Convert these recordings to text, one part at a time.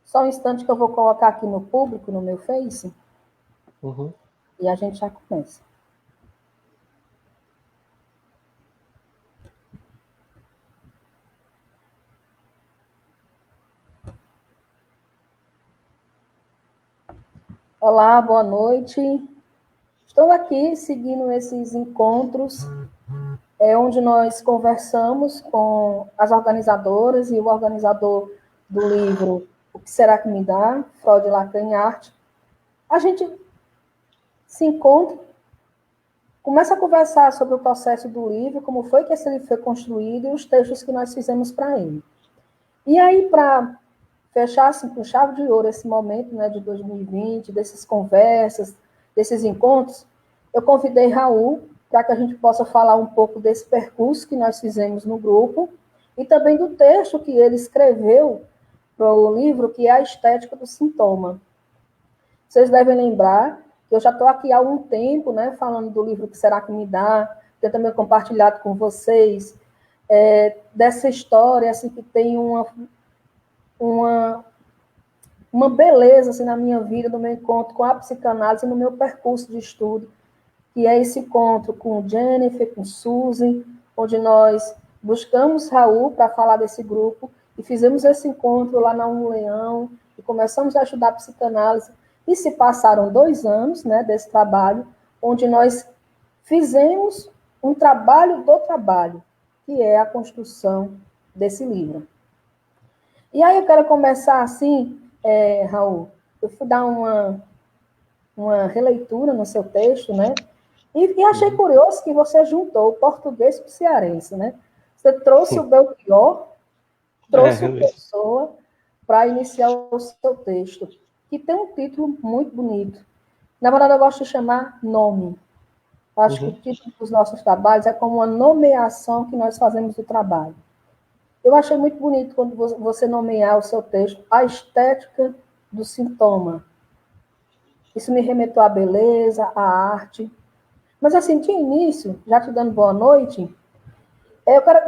Só um instante que eu vou colocar aqui no público, no meu Face, e a gente já começa. Olá, boa noite. Estou aqui seguindo esses encontros, onde nós conversamos com as organizadoras e o organizador do livro O que Será que Me Dá, Freud, Lacan e Arte. A gente se encontra, começa a conversar sobre o processo do livro, como foi que esse livro foi construído e os textos que nós fizemos para ele. E aí, para fechar assim, com chave de ouro esse momento, né, de 2020, dessas conversas, desses encontros, eu convidei Raul para que a gente possa falar um pouco desse percurso que nós fizemos no grupo e também do texto que ele escreveu para o livro, que é A Estética do Sintoma. Vocês devem lembrar que eu já estou aqui há algum tempo, né, falando do livro Que Será que Me Dá, que eu também compartilhado com vocês, dessa história assim, que tem uma beleza assim, na minha vida, no meu encontro com a psicanálise, no meu percurso de estudo, que é esse encontro com Jennifer, com Suzy, onde nós buscamos Raul para falar desse grupo, e fizemos esse encontro lá na Leão, e começamos a estudar psicanálise, e se passaram 2 anos, né, desse trabalho, onde nós fizemos um trabalho do trabalho, que é a construção desse livro. E aí eu quero começar assim, Raul, eu fui dar uma releitura no seu texto, né? E achei curioso que você juntou o português com o cearense, né? Você trouxe o Belchior, trouxe o Pessoa para iniciar o seu texto, que tem um título muito bonito. Na verdade, eu gosto de chamar nome. Eu acho que o título dos nossos trabalhos é como uma nomeação que nós fazemos do trabalho. Eu achei muito bonito quando você nomear o seu texto A Estética do Sintoma. Isso me remeteu à beleza, à arte. Mas, assim, de início, já te dando boa noite,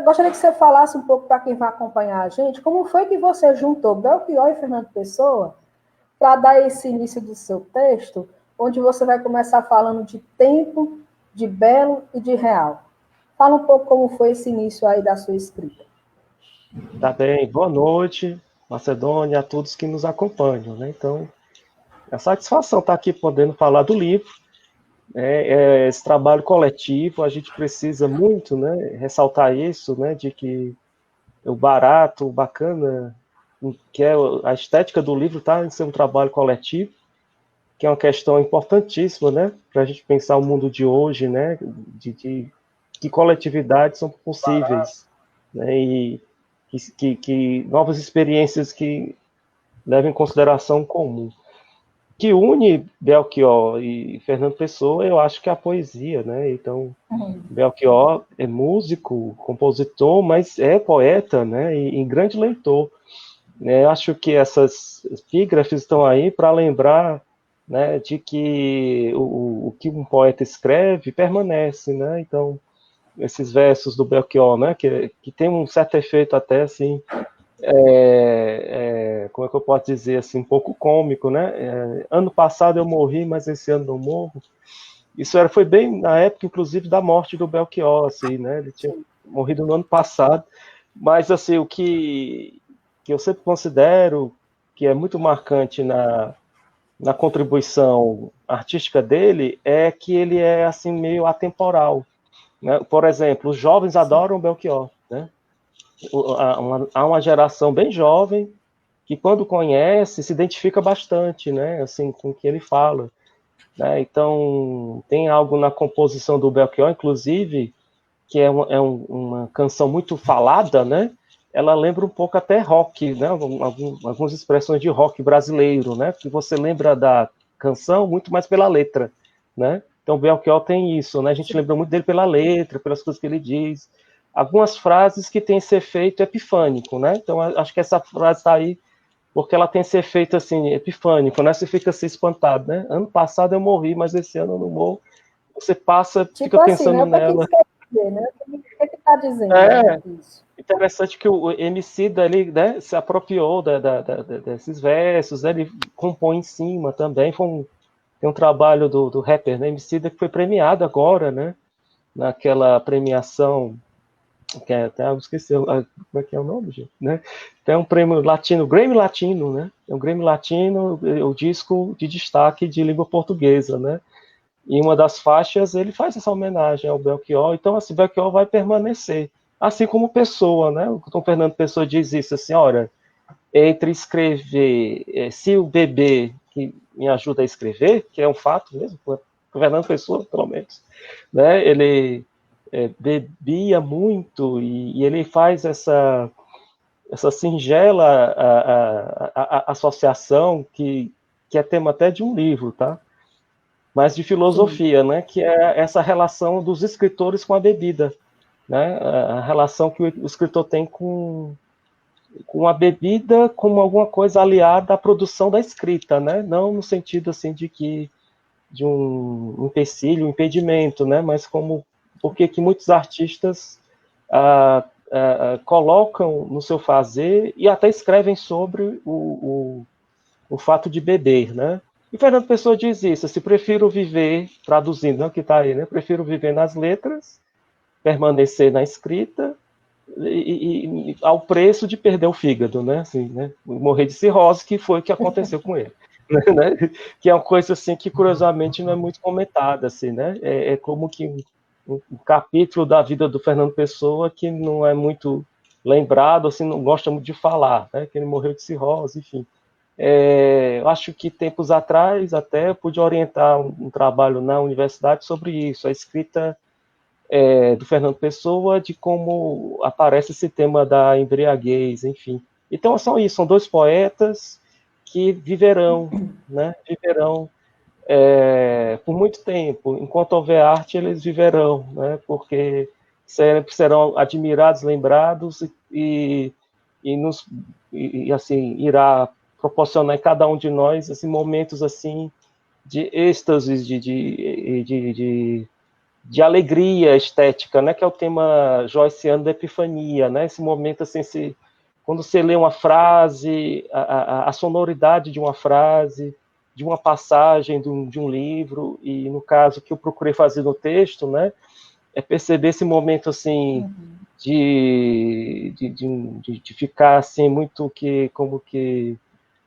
gostaria que você falasse um pouco para quem vai acompanhar a gente, como foi que você juntou Belchior e Fernando Pessoa para dar esse início do seu texto, onde você vai começar falando de tempo, de belo e de real. Fala um pouco como foi esse início aí da sua escrita. Tá bem, boa noite, Macedônia, a todos que nos acompanham, né? Então, é uma satisfação estar aqui podendo falar do livro, esse trabalho coletivo, a gente precisa muito, né, ressaltar isso, né, de que o barato, o bacana, que é a estética do livro está em ser um trabalho coletivo, que é uma questão importantíssima, né, para a gente pensar o mundo de hoje, né, de que coletividades são possíveis, né, e que novas experiências que levam em consideração o comum. Que une Belchior e Fernando Pessoa, eu acho que é a poesia, né? Então, Belchior é músico, compositor, mas é poeta, né? E grande leitor. Eu acho que essas epígrafes estão aí para lembrar, né, de que o que um poeta escreve permanece, né? Então, esses versos do Belchior, né, que tem um certo efeito até assim, como é que eu posso dizer assim, um pouco cômico, né? Ano passado eu morri, mas esse ano não morro. Isso foi bem na época, inclusive, da morte do Belchior, assim, né? Ele tinha morrido no ano passado, mas assim, o que eu sempre considero que é muito marcante na contribuição artística dele é que ele é assim meio atemporal, né? Por exemplo, os jovens adoram Belchior, né? Há uma geração bem jovem que quando conhece se identifica bastante, né, assim, com o que ele fala, né? Então tem algo na composição do Belchior, inclusive, que uma canção muito falada, né? Ela lembra um pouco até rock, né? Algumas expressões de rock brasileiro, né? Que você lembra da canção muito mais pela letra, né? Então Belchior tem isso, né? A gente lembra muito dele pela letra, pelas coisas que ele diz. Algumas frases que têm esse efeito epifânico, né? Então acho que essa frase está aí porque ela tem esse efeito assim epifânico, né? Você fica assim espantado, né? Ano passado eu morri, mas esse ano eu não morro. Você passa, Tipo fica assim, pensando né? O que nela. isso quer dizer, né? O que está dizendo, né? Isso. interessante que o Emicida, ele, né, se apropriou desses versos, né, ele compõe em cima também. Tem um trabalho do rapper, né, Emicida, que foi premiado agora, né, naquela premiação, que até eu esqueci, como é que é o nome, gente? Né? Tem um prêmio latino, Grammy Latino, né? É um Grammy Latino, o disco de destaque de língua portuguesa, né? E uma das faixas ele faz essa homenagem ao Belchior, então assim, Belchior vai permanecer, assim como Pessoa, né? O Dom Fernando Pessoa diz isso, assim, olha, entre escrever, se o bebê que me ajuda a escrever, que é um fato mesmo, o Fernando Pessoa, pelo menos, né? Ele bebia muito e ele faz essa singela associação que é tema até de um livro, tá? Mas de filosofia, né? Que é essa relação dos escritores com a bebida, né? A relação que o escritor tem com a bebida como alguma coisa aliada à produção da escrita, né? Não no sentido assim de um empecilho, um impedimento, né? Mas como porque que muitos artistas colocam no seu fazer e até escrevem sobre o fato de beber, né? E Fernando Pessoa diz isso, se prefiro viver, traduzindo, né, que está aí, né? Prefiro viver nas letras, permanecer na escrita, e ao preço de perder o fígado, né? Assim, né? Morrer de cirrose, que foi o que aconteceu com ele. Né? Que é uma coisa assim que curiosamente não é muito comentada, assim, né? É como que um capítulo da vida do Fernando Pessoa que não é muito lembrado, assim, não gosta muito de falar, né? Que ele morreu de cirrose, enfim. Eu acho que tempos atrás até eu pude orientar um trabalho na universidade sobre isso, a escrita do Fernando Pessoa, de como aparece esse tema da embriaguez, enfim. Então são isso, são dois poetas que viverão, né? Viverão por muito tempo. Enquanto houver arte, eles viverão, né? Porque serão admirados, lembrados e assim irá proporcionar em cada um de nós assim, momentos assim de êxtase, de alegria estética, né? Que é o tema joyciano da Epifania, né? Esse momento assim, quando você lê uma frase, a sonoridade de uma frase, de uma passagem de um livro, e no caso que eu procurei fazer no texto, né? É perceber esse momento assim de ficar assim muito como que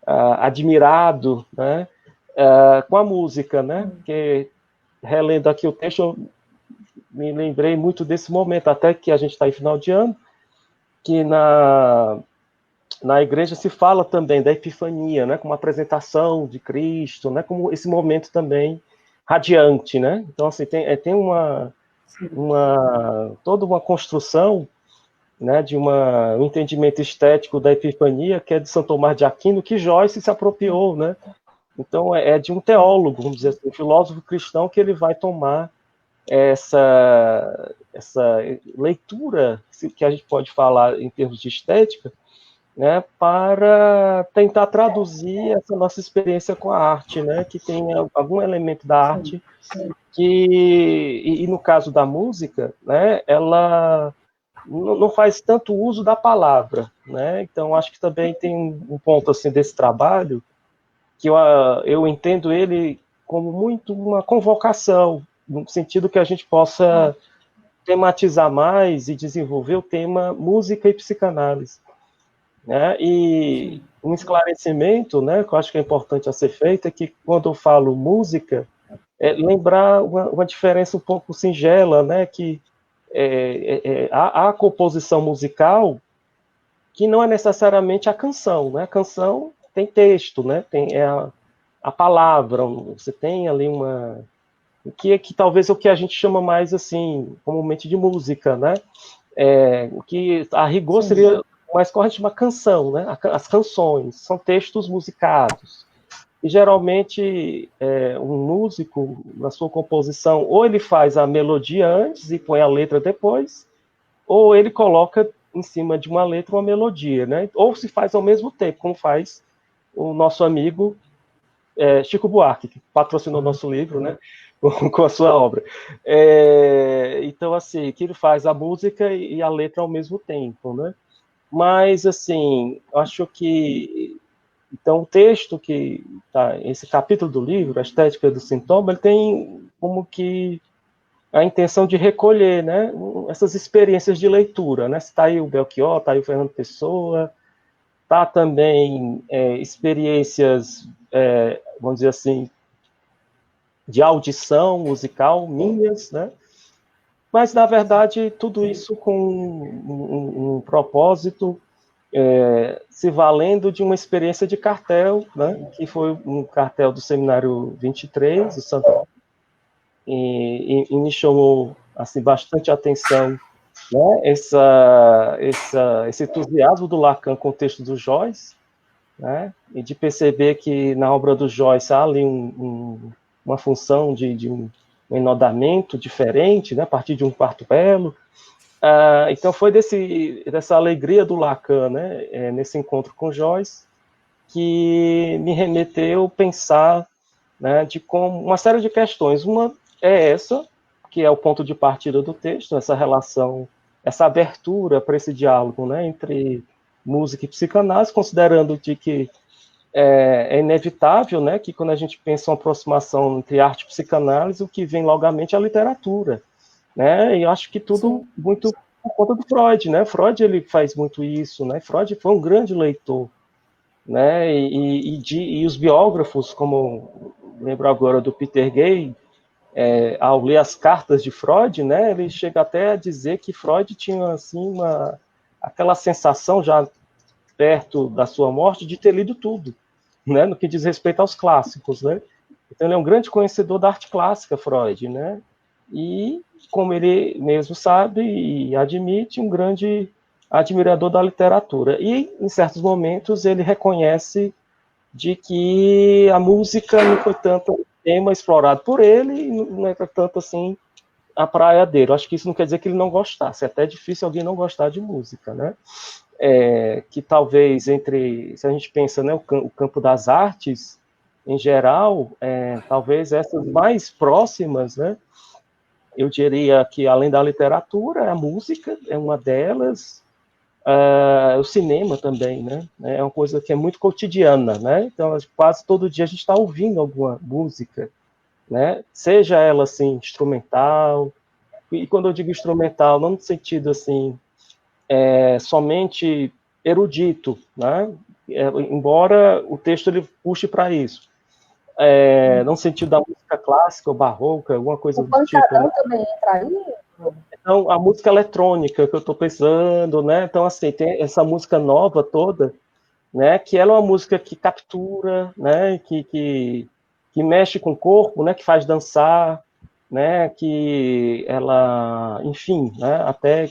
admirado, né? Com a música, né? Porque relendo aqui o texto, eu me lembrei muito desse momento, até que a gente está em final de ano, que na igreja se fala também da Epifania, né? Como a apresentação de Cristo, né? Como esse momento também radiante, né? Então assim tem toda uma construção, né, de um entendimento estético da Epifania, que é de São Tomás de Aquino, que Joyce se apropriou, né? Então é de um teólogo, vamos dizer assim, um filósofo cristão, que ele vai tomar essa leitura, que a gente pode falar em termos de estética, né, para tentar traduzir essa nossa experiência com a arte, né, que tem algum elemento da arte e no caso da música, né, ela não faz tanto uso da palavra, né, então acho que também tem um ponto assim desse trabalho que eu entendo ele como muito uma convocação, no sentido que a gente possa tematizar mais e desenvolver o tema música e psicanálise, né? E um esclarecimento, né, que eu acho que é importante a ser feito, é que quando eu falo música, lembrar uma diferença um pouco singela, né, que há a composição musical que não é necessariamente a canção, né? A canção tem texto, né? Tem a palavra, você tem ali que talvez é o que a gente chama mais assim, comumente de música, né? O que a rigor seria mais correto uma canção, né? As canções são textos musicados. E geralmente um músico, na sua composição, ou ele faz a melodia antes e põe a letra depois, ou ele coloca em cima de uma letra uma melodia, né? Ou se faz ao mesmo tempo, como faz o nosso amigo Chico Buarque, que patrocinou nosso livro, né? com a sua obra. Então, assim, que ele faz a música e a letra ao mesmo tempo, né? Mas, assim, eu acho que... Então, o texto que tá, esse capítulo do livro, A Estética do Sintoma, ele tem como que a intenção de recolher, né, essas experiências de leitura, né? Está aí o Belchior, está aí o Fernando Pessoa, está também experiências, vamos dizer assim, de audição musical minhas, né? Mas, na verdade, tudo isso com um propósito, se valendo de uma experiência de cartel, né? Que foi um cartel do Seminário 23, do Santo, e me chamou assim, bastante atenção, né? Esse entusiasmo do Lacan com o texto do Joyce, né? E de perceber que na obra do Joyce há ali uma função de um enodamento diferente, né? A partir de um quarto elo. Então foi dessa alegria do Lacan, né? Nesse encontro com Joyce, que me remeteu a pensar, né, de como uma série de questões. Uma é essa, que é o ponto de partida do texto, essa relação, essa abertura para esse diálogo, né, entre música e psicanálise, considerando de que é inevitável, né, que quando a gente pensa uma aproximação entre arte e psicanálise, o que vem logo à mente é a literatura, né, e eu acho que tudo Sim. muito por conta do Freud, né, Freud ele faz muito isso, né, Freud foi um grande leitor, né, e os biógrafos, como lembro agora do Peter Gay, ao ler as cartas de Freud, né, ele chega até a dizer que Freud tinha assim aquela sensação já perto da sua morte de ter lido tudo, né, no que diz respeito aos clássicos, né. Então ele é um grande conhecedor da arte clássica, Freud, né, e como ele mesmo sabe e admite, um grande admirador da literatura. E em certos momentos ele reconhece de que a música não foi tanto o tema explorado por ele e não é tanto assim a praia dele. Eu acho que isso não quer dizer que ele não gostasse. É até difícil alguém não gostar de música, né? Que talvez se a gente pensa, né, o campo das artes em geral, talvez essas mais próximas, né? Eu diria que além da literatura, a música é uma delas. O cinema também, né? É uma coisa que é muito cotidiana, né? Então, quase todo dia a gente está ouvindo alguma música, né? Seja ela assim instrumental, e quando eu digo instrumental, não no sentido assim somente erudito, né? Embora o texto ele puxe para isso, no sentido da música clássica ou barroca, alguma coisa O do tipo, né? pancadão também entra aí? Então, a música eletrônica que eu estou pensando, né? Então, assim, tem essa música nova toda, né? Que ela é uma música que captura, né? Que mexe com o corpo, né? Que faz dançar, né? Que ela, enfim, né? Até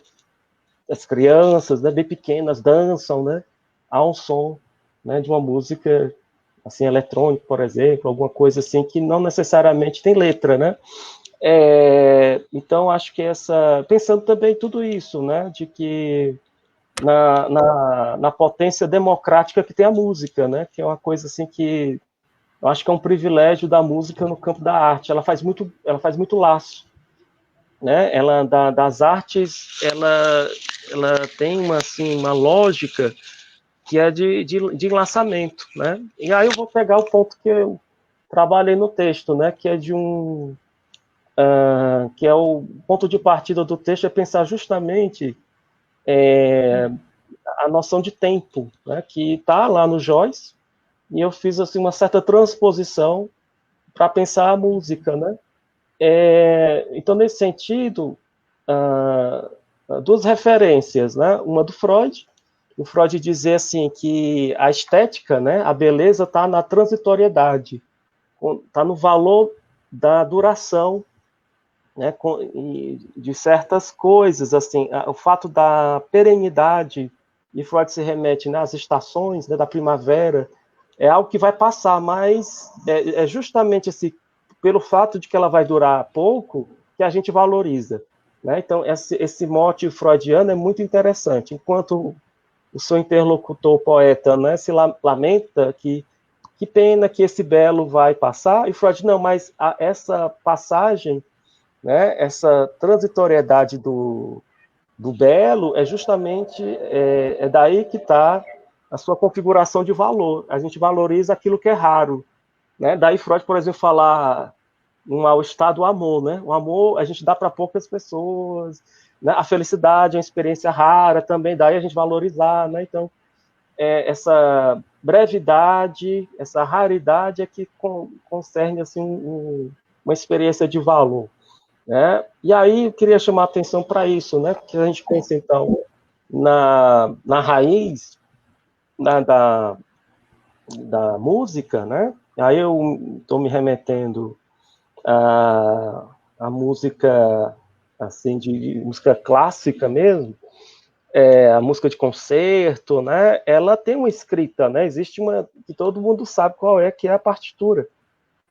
as crianças, né? Bem pequenas dançam, né? Ao som, né? De uma música assim eletrônica, por exemplo, alguma coisa assim que não necessariamente tem letra, né? Então, acho que pensando também tudo isso, né, de que na potência democrática que tem a música, né, que é uma coisa assim que eu acho que é um privilégio da música no campo da arte. Ela faz muito laço, né? Ela das artes, ela tem uma lógica que é de enlaçamento, né? E aí eu vou pegar o ponto que eu trabalhei no texto, né, que é que é o ponto de partida do texto, é pensar justamente a noção de tempo, né, que está lá no Joyce, e eu fiz assim, uma certa transposição para pensar a música. Né? Então, nesse sentido, duas referências, né? Uma do Freud, o Freud dizer assim, que a estética, né, a beleza está na transitoriedade, está no valor da duração, né, de certas coisas, assim, o fato da perenidade, e Freud se remete, né, às estações, né, da primavera, é algo que vai passar, mas é justamente pelo fato de que ela vai durar pouco, que a gente valoriza. Né? Então, esse mote freudiano é muito interessante. Enquanto o seu interlocutor, o poeta, né, se lamenta que que pena que esse belo vai passar. E Freud, não, mas essa passagem, né, essa transitoriedade do belo é justamente daí que está a sua configuração de valor. A gente valoriza aquilo que é raro, né? Daí Freud, por exemplo, falar ao estado do amor, né? O amor a gente dá para poucas pessoas, né? A felicidade é uma experiência rara também, daí a gente valorizar, né? Então, essa brevidade, essa raridade é que concerne assim uma experiência de valor, né? E aí eu queria chamar a atenção para isso, né? Porque a gente pensa então na raiz da música, né? Aí eu estou me remetendo a música assim de música clássica mesmo, a música de concerto, né? Ela tem uma escrita, né? Existe uma que todo mundo sabe qual é, que é a partitura,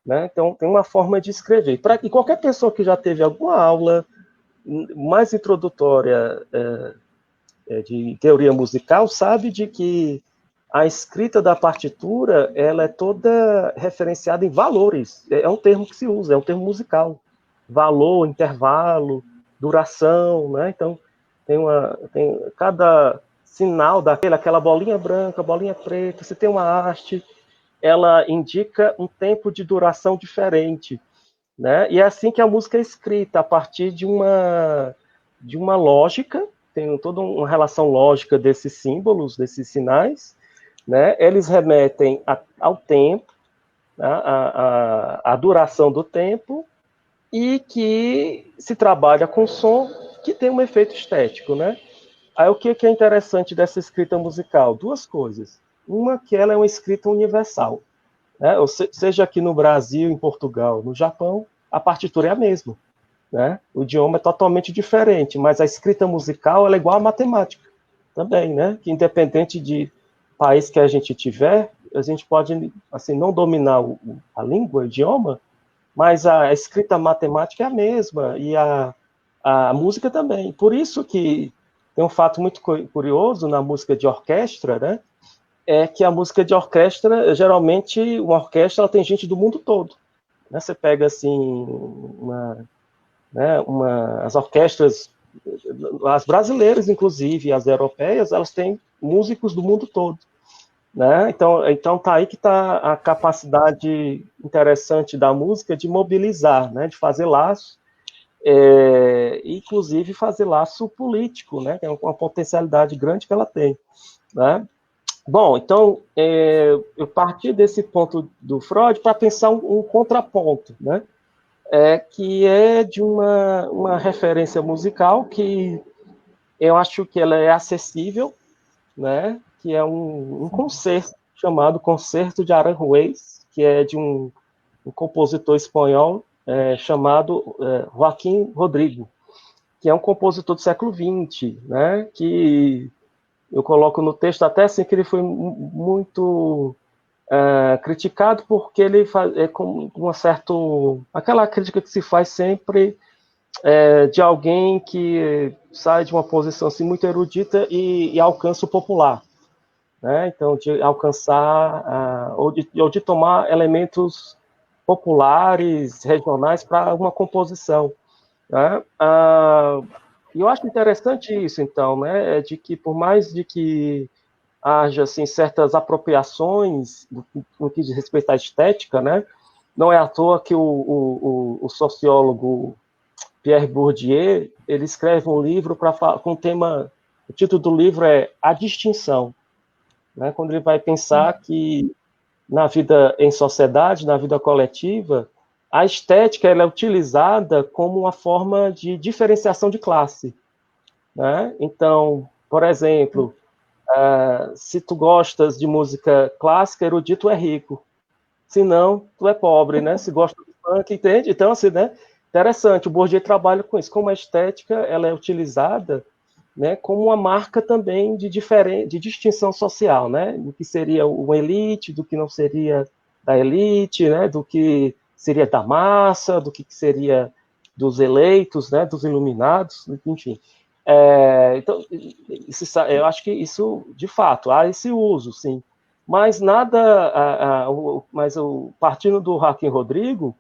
né? Então tem uma forma de escrever. E qualquer pessoa que já teve alguma aula mais introdutória de teoria musical sabe de que a escrita da partitura ela é toda referenciada em valores. É um termo que se usa, é um termo musical. Valor, intervalo, duração, né? Então tem cada sinal aquela bolinha branca, bolinha preta. Se tem uma haste, ela indica um tempo de duração diferente, né? E é assim que a música é escrita, a partir de uma lógica, tem toda uma relação lógica desses símbolos, desses sinais, né? Eles remetem ao tempo, a duração do tempo, e que se trabalha com som que tem um efeito estético, né? Aí o que é interessante dessa escrita musical? Duas coisas. Uma, que ela é uma escrita universal, né? Ou seja, aqui no Brasil, em Portugal, no Japão, a partitura é a mesma, né? O idioma é totalmente diferente, mas a escrita musical ela é igual à matemática também, né? Que independente de país que a gente tiver, a gente pode assim não dominar a língua, o idioma, mas a escrita matemática é a mesma e a música também. Por isso que tem um fato muito curioso na música de orquestra, né? É que a música de orquestra, geralmente, uma orquestra ela tem gente do mundo todo, né? Você pega assim as orquestras, as brasileiras inclusive, as europeias, elas têm músicos do mundo todo, né? Então tá aí que está a capacidade interessante da música de mobilizar, né? De fazer laço, inclusive fazer laço político, né? Que é uma potencialidade grande que ela tem, né? Bom, então eu parti desse ponto do Freud para pensar um contraponto, né? Que é de uma referência musical que eu acho que ela é acessível, né? Que é um concerto chamado Concerto de Aranjuez, que é de um compositor espanhol chamado Joaquim Rodrigo, que é um compositor do século XX, né? Que eu coloco no texto até assim que ele foi muito criticado porque ele faz com uma certa aquela crítica que se faz sempre de alguém que sai de uma posição assim muito erudita e alcança o popular, né? Então de alcançar ou de tomar elementos populares, regionais para uma composição, né? E eu acho interessante isso, então, né? De que por mais de que haja assim certas apropriações no que diz respeito à estética, né? Não é à toa que o sociólogo Pierre Bourdieu ele escreve um livro com o tema, o título do livro é A Distinção, né? Quando ele vai pensar que na vida em sociedade, na vida coletiva, a estética ela é utilizada como uma forma de diferenciação de classe, né? Então, por exemplo, se tu gostas de música clássica, erudito é rico. Se não, tu é pobre, né? Se gosta de funk, entende? Então, assim, né? Interessante, o Bourdieu trabalha com isso. Como a estética ela é utilizada, né, como uma marca também de distinção social, né? Do que seria uma elite, do que não seria da elite, né? Do que seria da massa, do que seria dos eleitos, né? Dos iluminados, enfim. Então, eu acho que isso, de fato, há esse uso, sim. Mas nada, partindo do Joaquim Rodrigo,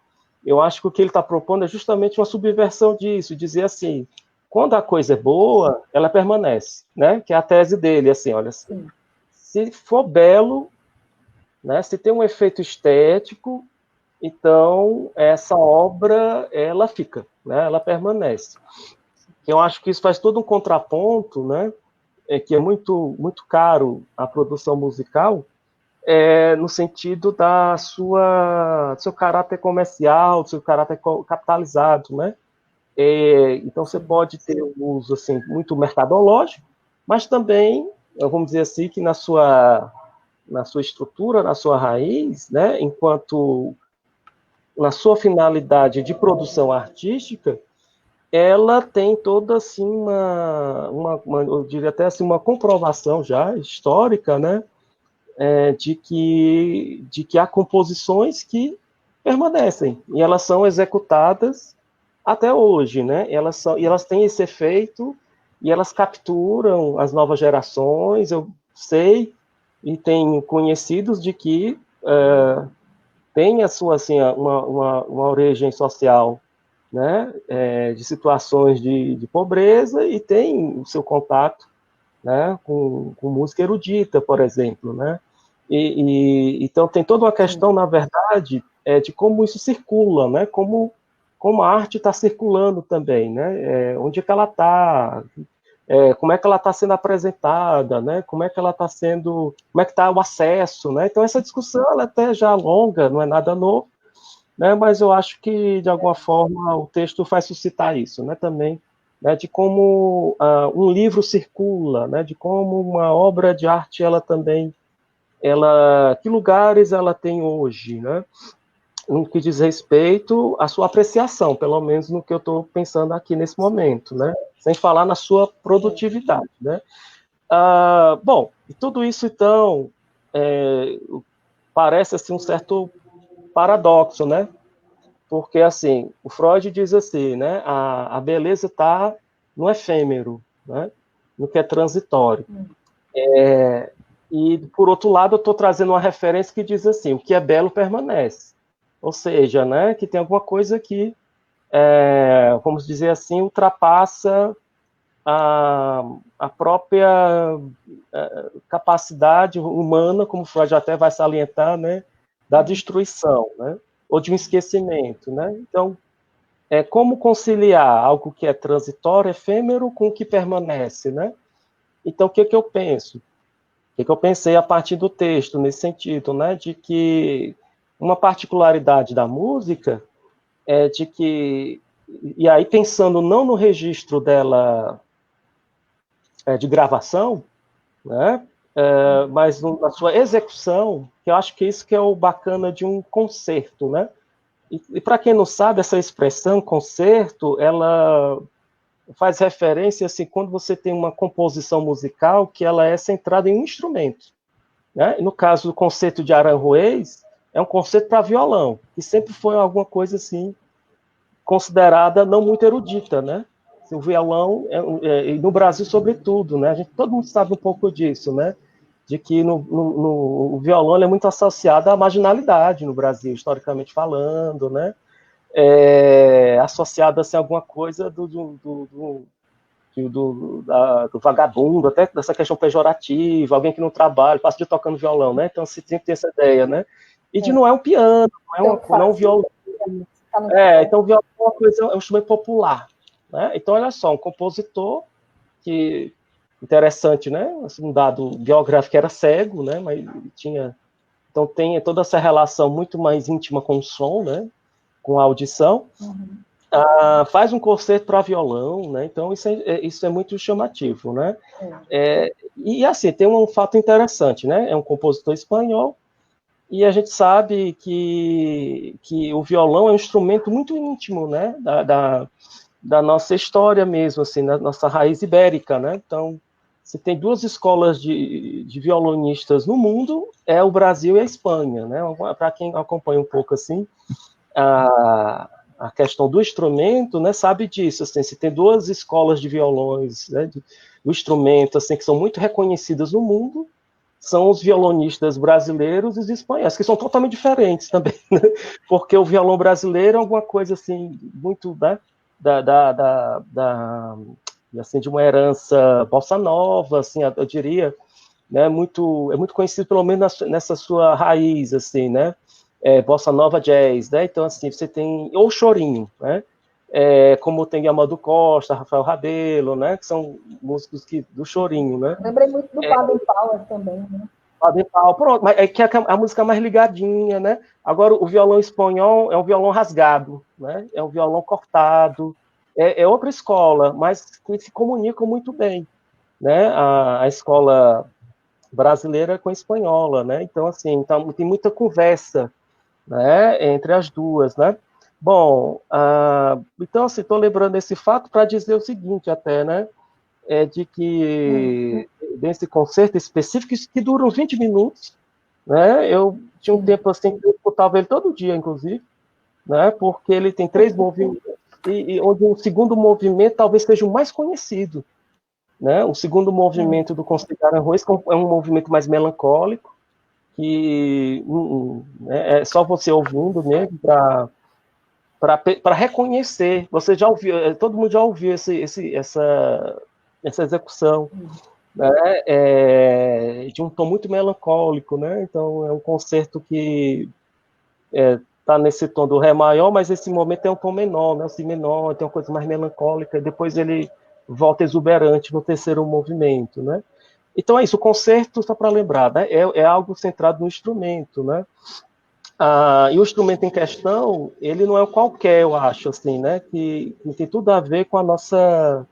eu acho que o que ele está propondo é justamente uma subversão disso, dizer assim, quando a coisa é boa, ela permanece, né? Que é a tese dele, assim, olha, se for belo, né? Se tem um efeito estético, então essa obra ela fica, né? Ela permanece. Eu acho que isso faz todo um contraponto, né? Que é muito muito caro a produção musical, no sentido do seu caráter comercial, do seu caráter capitalizado, né? Então você pode ter um uso assim muito mercadológico, mas também, vamos dizer assim, que na sua estrutura, na sua raiz, né? Enquanto na sua finalidade de produção artística, ela tem toda assim eu diria até assim uma comprovação já histórica, né? De que há composições que permanecem e elas são executadas até hoje, né? E elas têm esse efeito e elas capturam as novas gerações. Eu sei e tenho conhecidos de que tem a sua assim uma origem social, né? De situações de pobreza e tem o seu contato, né? Com música erudita, por exemplo, né? Então tem toda uma questão, na verdade, de como isso circula, né? Como a arte está circulando também, né? Onde é que ela está, como é que ela está sendo apresentada, né? Como é que ela está sendo, como é que está o acesso, né? Então essa discussão ela é até já longa, não é nada novo, né? Mas eu acho que de alguma forma o texto faz suscitar isso, né? Também, né? De como um livro circula, né? De como uma obra de arte ela também, que lugares ela tem hoje, né? No que diz respeito à sua apreciação, pelo menos no que eu estou pensando aqui nesse momento, né? Sem falar na sua produtividade, né? Bom, e tudo isso, então, parece assim, um certo paradoxo, né? Porque, assim, o Freud diz assim, né? A beleza está no efêmero, né? No que é transitório. E, por outro lado, eu estou trazendo uma referência que diz assim, o que é belo permanece. Ou seja, né, que tem alguma coisa que, vamos dizer assim, ultrapassa a própria capacidade humana, como Freud até vai salientar, né, da destruição, né, ou de um esquecimento. Né? Então, como conciliar algo que é transitório, efêmero, com o que permanece? Né? Então, o que eu penso? O que eu pensei a partir do texto, nesse sentido, né, de que uma particularidade da música é de que, e aí pensando não no registro dela de gravação, né, mas na sua execução, que eu acho que isso que é o bacana de um concerto, né, e para quem não sabe, essa expressão concerto, ela faz referência, assim, quando você tem uma composição musical que ela é centrada em um instrumento. Né? No caso do concerto de Aranjuez, é um concerto para violão, que sempre foi alguma coisa assim, considerada não muito erudita, né? O violão, e no Brasil sobretudo, né? Todo mundo sabe um pouco disso, né? De que o violão é muito associado à marginalidade no Brasil, historicamente falando, né? Associado assim, a alguma coisa do vagabundo, até dessa questão pejorativa, alguém que não trabalha, passa de tocando violão, né? Então você tem que ter essa ideia, né? E de não é um piano, não é um violão. Então o violão é uma coisa, é um instrumento popular, né? Então olha só, um compositor que interessante, né? Assim, um dado biográfico, era cego, né? Mas tinha, então tem toda essa relação muito mais íntima com o som, né? Com a audição. Faz um concerto para violão, né? Então isso é muito chamativo, né? E assim, tem um fato interessante, né? É um compositor espanhol e a gente sabe que o violão é um instrumento muito íntimo, né? Da nossa história mesmo, assim, da nossa raiz ibérica, né? Então, se tem duas escolas de violonistas no mundo, é o Brasil e a Espanha, né? Para quem acompanha um pouco assim, a questão do instrumento, né, sabe disso, assim, se tem duas escolas de violões, né, do instrumento, assim, que são muito reconhecidas no mundo, são os violonistas brasileiros e os espanhóis, que são totalmente diferentes também, né? Porque o violão brasileiro é alguma coisa assim, muito, né, assim, de uma herança bossa nova, assim, eu diria, né, é muito conhecido, pelo menos nessa sua raiz, assim, né, bossa nova jazz, né, então, assim, você tem, ou chorinho, né, como tem Amado Costa, Rafael Rabelo, né, que são músicos do chorinho, né. Lembrei muito do Baden Powell também, né. Baden Powell, pronto, mas é que a música mais ligadinha, né, agora o violão espanhol é um violão rasgado, né, é um violão cortado, é outra escola, mas que se comunicam muito bem, né, a escola brasileira com a espanhola, né? Então, assim, então, tem muita conversa, né, entre as duas, né? Bom, então, assim, estou lembrando esse fato para dizer o seguinte até, né? De que desse concerto específico, que dura uns 20 minutos, né? Eu tinha um tempo assim que eu escutava ele todo dia, inclusive, né? Porque ele tem 3 movimentos, e onde o segundo movimento talvez seja o mais conhecido, né? O segundo movimento do Concerto Arroz é um movimento mais melancólico, que né, é só você ouvindo mesmo para reconhecer. Você já ouviu, todo mundo já ouviu essa execução, né? De um tom muito melancólico, né? Então é um concerto que está nesse tom do Ré maior, mas esse momento é um tom menor, né? O Si menor, tem uma coisa mais melancólica, e depois ele volta exuberante no terceiro movimento, né? Então é isso, o concerto, só para lembrar, né? É algo centrado no instrumento, né? E o instrumento em questão, ele não é qualquer, eu acho, assim, né? Que tem tudo a ver com a nossa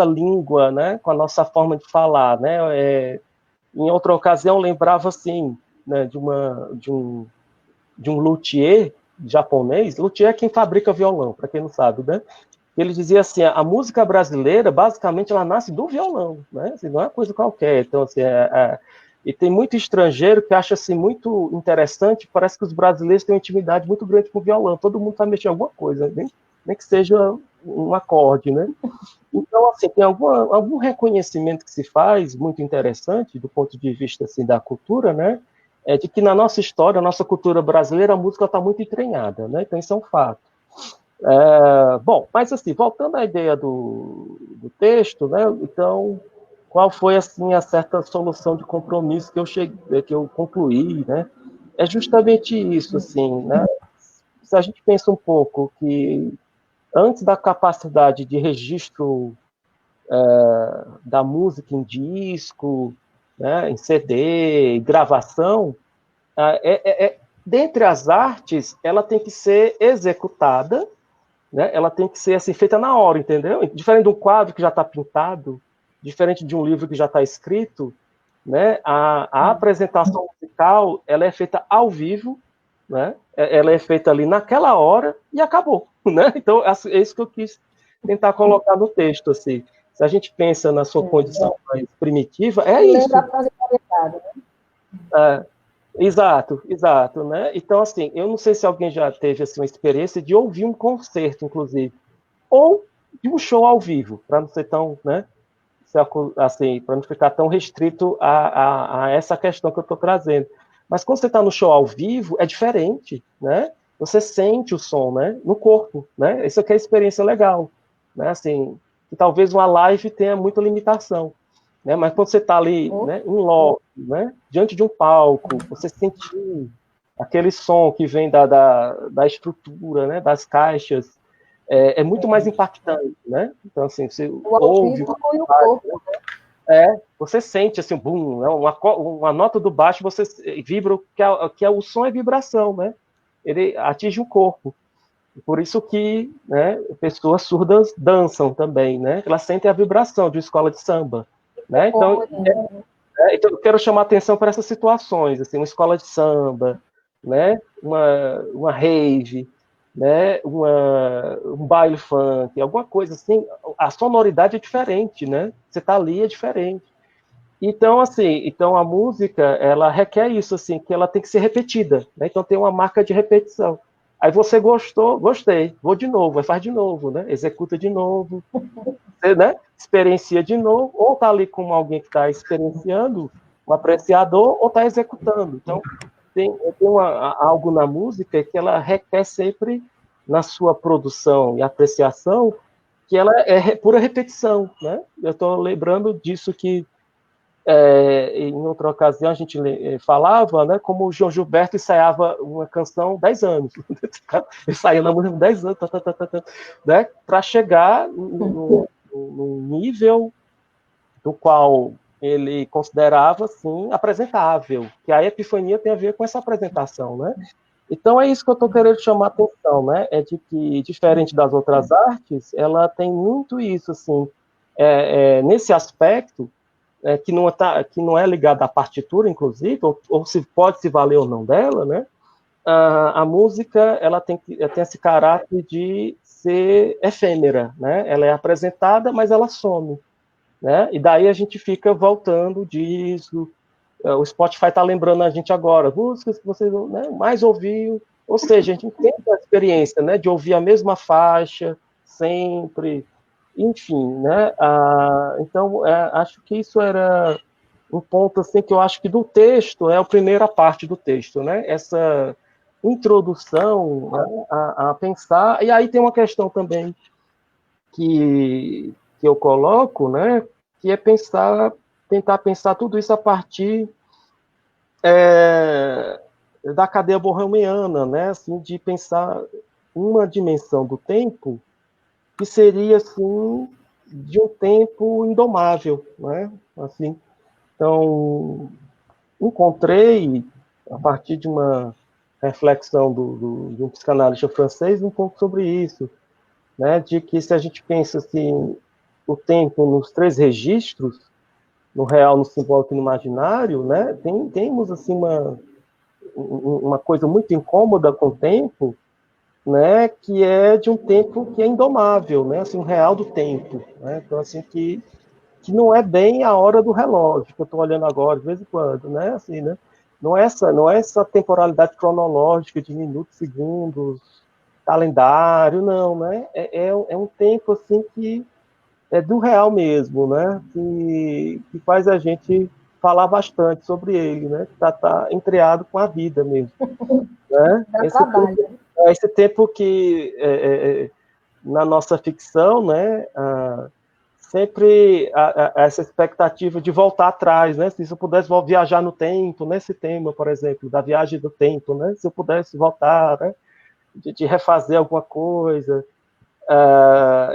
língua, né? Com a nossa forma de falar, né? Em outra ocasião, eu lembrava, assim, né? De um luthier japonês. Luthier é quem fabrica violão, para quem não sabe, né? Ele dizia assim, a música brasileira, basicamente, ela nasce do violão, né? Assim, não é coisa qualquer. Então, assim, e tem muito estrangeiro que acha assim, muito interessante, parece que os brasileiros têm uma intimidade muito grande com o violão, todo mundo sabe mexer em alguma coisa, nem que seja um acorde, né? Então, assim, tem algum reconhecimento que se faz, muito interessante, do ponto de vista, assim, da cultura, né? De que na nossa história, na nossa cultura brasileira, a música está muito entranhada, né? Então, isso é um fato. Bom, mas assim, voltando à ideia do texto, né? Então, qual foi assim a certa solução de compromisso que eu concluí, né? É justamente isso, assim, né? Se a gente pensa um pouco que antes da capacidade de registro da música em disco, né, em CD, gravação, dentre as artes, ela tem que ser executada, né? Ela tem que ser assim, feita na hora, entendeu? Diferente de um quadro que já está pintado, diferente de um livro que já está escrito, né? A apresentação musical, ela é feita ao vivo, né? Ela é feita ali naquela hora e acabou, né? Então, é isso que eu quis tentar colocar no texto, assim. Se a gente pensa na sua condição mais primitiva, é isso. Lembra a musicalidade, né? Exato, né? Então, assim, eu não sei se alguém já teve assim, uma experiência de ouvir um concerto, inclusive, ou de um show ao vivo, para não ser tão, né? Assim, para não ficar tão restrito a essa questão que eu estou trazendo. Mas quando você está no show ao vivo, é diferente, né? Você sente o som, né? No corpo, né? Isso aqui é experiência legal, né? Assim, que talvez uma live tenha muita limitação, né? Mas quando você está ali, né, em loco, né, diante de um palco, você sentir aquele som que vem da estrutura, né, das caixas, é muito mais impactante, né? Então, assim, você ouve... O corpo, você sente, assim, boom, né, uma nota do baixo, você vibra, que o som é vibração, né? Ele atinge o corpo. Por isso que, né, pessoas surdas dançam também, né? Elas sentem a vibração de uma escola de samba, né? Então, então eu quero chamar atenção para essas situações, assim, uma escola de samba, né? Uma rave, né? Um baile funk, alguma coisa assim. A sonoridade é diferente, né? Você está ali, é diferente. Então, assim, então a música, ela requer isso, assim, que ela tem que ser repetida, né? Então tem uma marca de repetição. Aí você gostou, gostei, vou de novo, aí faz de novo, né? Executa de novo, você, né? Experiencia de novo, ou tá ali com alguém que está experienciando, um apreciador ou está executando. Então, tem algo na música que ela requer sempre, na sua produção e apreciação, que ela é pura repetição, né? Eu estou lembrando disso que, em outra ocasião, a gente falava, né, como o João Gilberto ensaiava uma canção 10 anos. Ele saía na música 10 anos, né, para chegar no nível do qual ele considerava, assim, apresentável, que a epifania tem a ver com essa apresentação, né? Então é isso que eu estou querendo chamar a atenção, né? É de que, diferente das outras artes, ela tem muito isso, assim, nesse aspecto, que não é ligado à partitura, inclusive, ou se pode se valer ou não dela, né? A música, ela tem esse caráter de ser efêmera, né? Ela é apresentada, mas ela some, né? E daí a gente fica voltando disso. O Spotify está lembrando a gente agora, músicas que você, né, mais ouviu. Ou seja, a gente tem a experiência, né, de ouvir a mesma faixa sempre, enfim, né? Então, acho que isso era um ponto assim que eu acho que do texto é a primeira parte do texto, né? Essa introdução, né, a pensar. E aí tem uma questão também que eu coloco, né, que é tentar pensar tudo isso a partir da cadeia bohemiana, né, assim, de pensar uma dimensão do tempo que seria, assim, de um tempo indomável, né, assim. Então, encontrei, a partir de uma reflexão de um psicanalista francês, um pouco sobre isso, né, de que se a gente pensa assim, o tempo nos três registros, no real, no simbólico e no imaginário, né, temos assim uma coisa muito incômoda com o tempo, né, que é de um tempo que é indomável, né, assim, o real do tempo, né, então assim que não é bem a hora do relógio que eu estou olhando agora de vez em quando, né, assim, né, não é essa temporalidade cronológica de minutos, segundos, calendário, não, né? É um tempo assim que é do real mesmo, né? Que faz a gente falar bastante sobre ele, né? Que tá entreado com a vida mesmo, né? Dá trabalho. Esse tempo que na nossa ficção, né? Sempre essa expectativa de voltar atrás, né? Se eu pudesse viajar no tempo, nesse tema, por exemplo, da viagem do tempo, né? Se eu pudesse voltar, né? De refazer alguma coisa.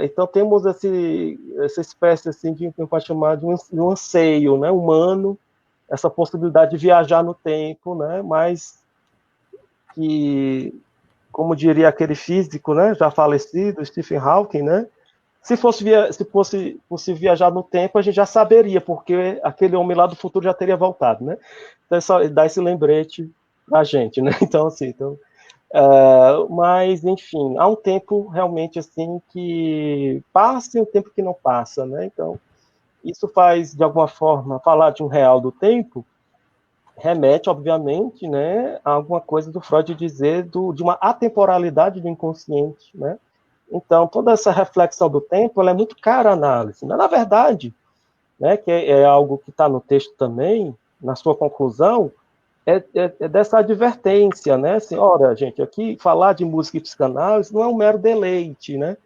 Então temos essa espécie assim de que pode chamar de um anseio, né, humano, essa possibilidade de viajar no tempo, né, mas que, como diria aquele físico, né, já falecido, Stephen Hawking, né, se fosse possível viajar no tempo, a gente já saberia, porque aquele homem lá do futuro já teria voltado, né? Então é só dar esse lembrete pra gente, né? Então, assim, mas, enfim, há um tempo realmente assim que passa e um tempo que não passa, né? Então, isso faz, de alguma forma, falar de um real do tempo, remete, obviamente, né, a alguma coisa do Freud dizer de uma atemporalidade do inconsciente, né? Então, toda essa reflexão do tempo, ela é muito cara a análise. Mas, na verdade, né, que é algo que está no texto também, na sua conclusão, é dessa advertência, né? Assim, ora, gente, aqui falar de música e psicanálise não é um mero deleite, né?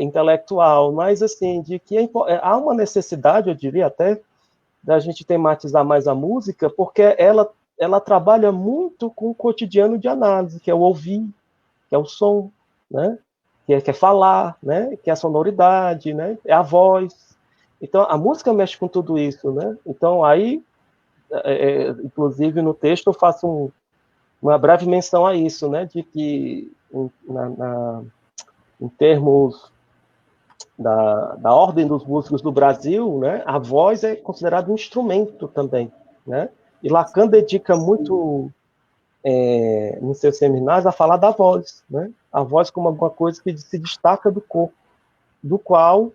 Intelectual, mas assim, de que há uma necessidade, eu diria até, da gente tematizar mais a música, porque ela trabalha muito com o cotidiano de análise, que é o ouvir, que é o som, né? Que é falar, né? Que é a sonoridade, né? É a voz. Então, a música mexe com tudo isso, né? Então, aí inclusive no texto eu faço uma breve menção a isso, né, de que em termos da ordem dos músicos do Brasil, né, a voz é considerada um instrumento também, né, e Lacan dedica muito nos seus seminários a falar da voz, né, a voz como alguma coisa que se destaca do corpo, do qual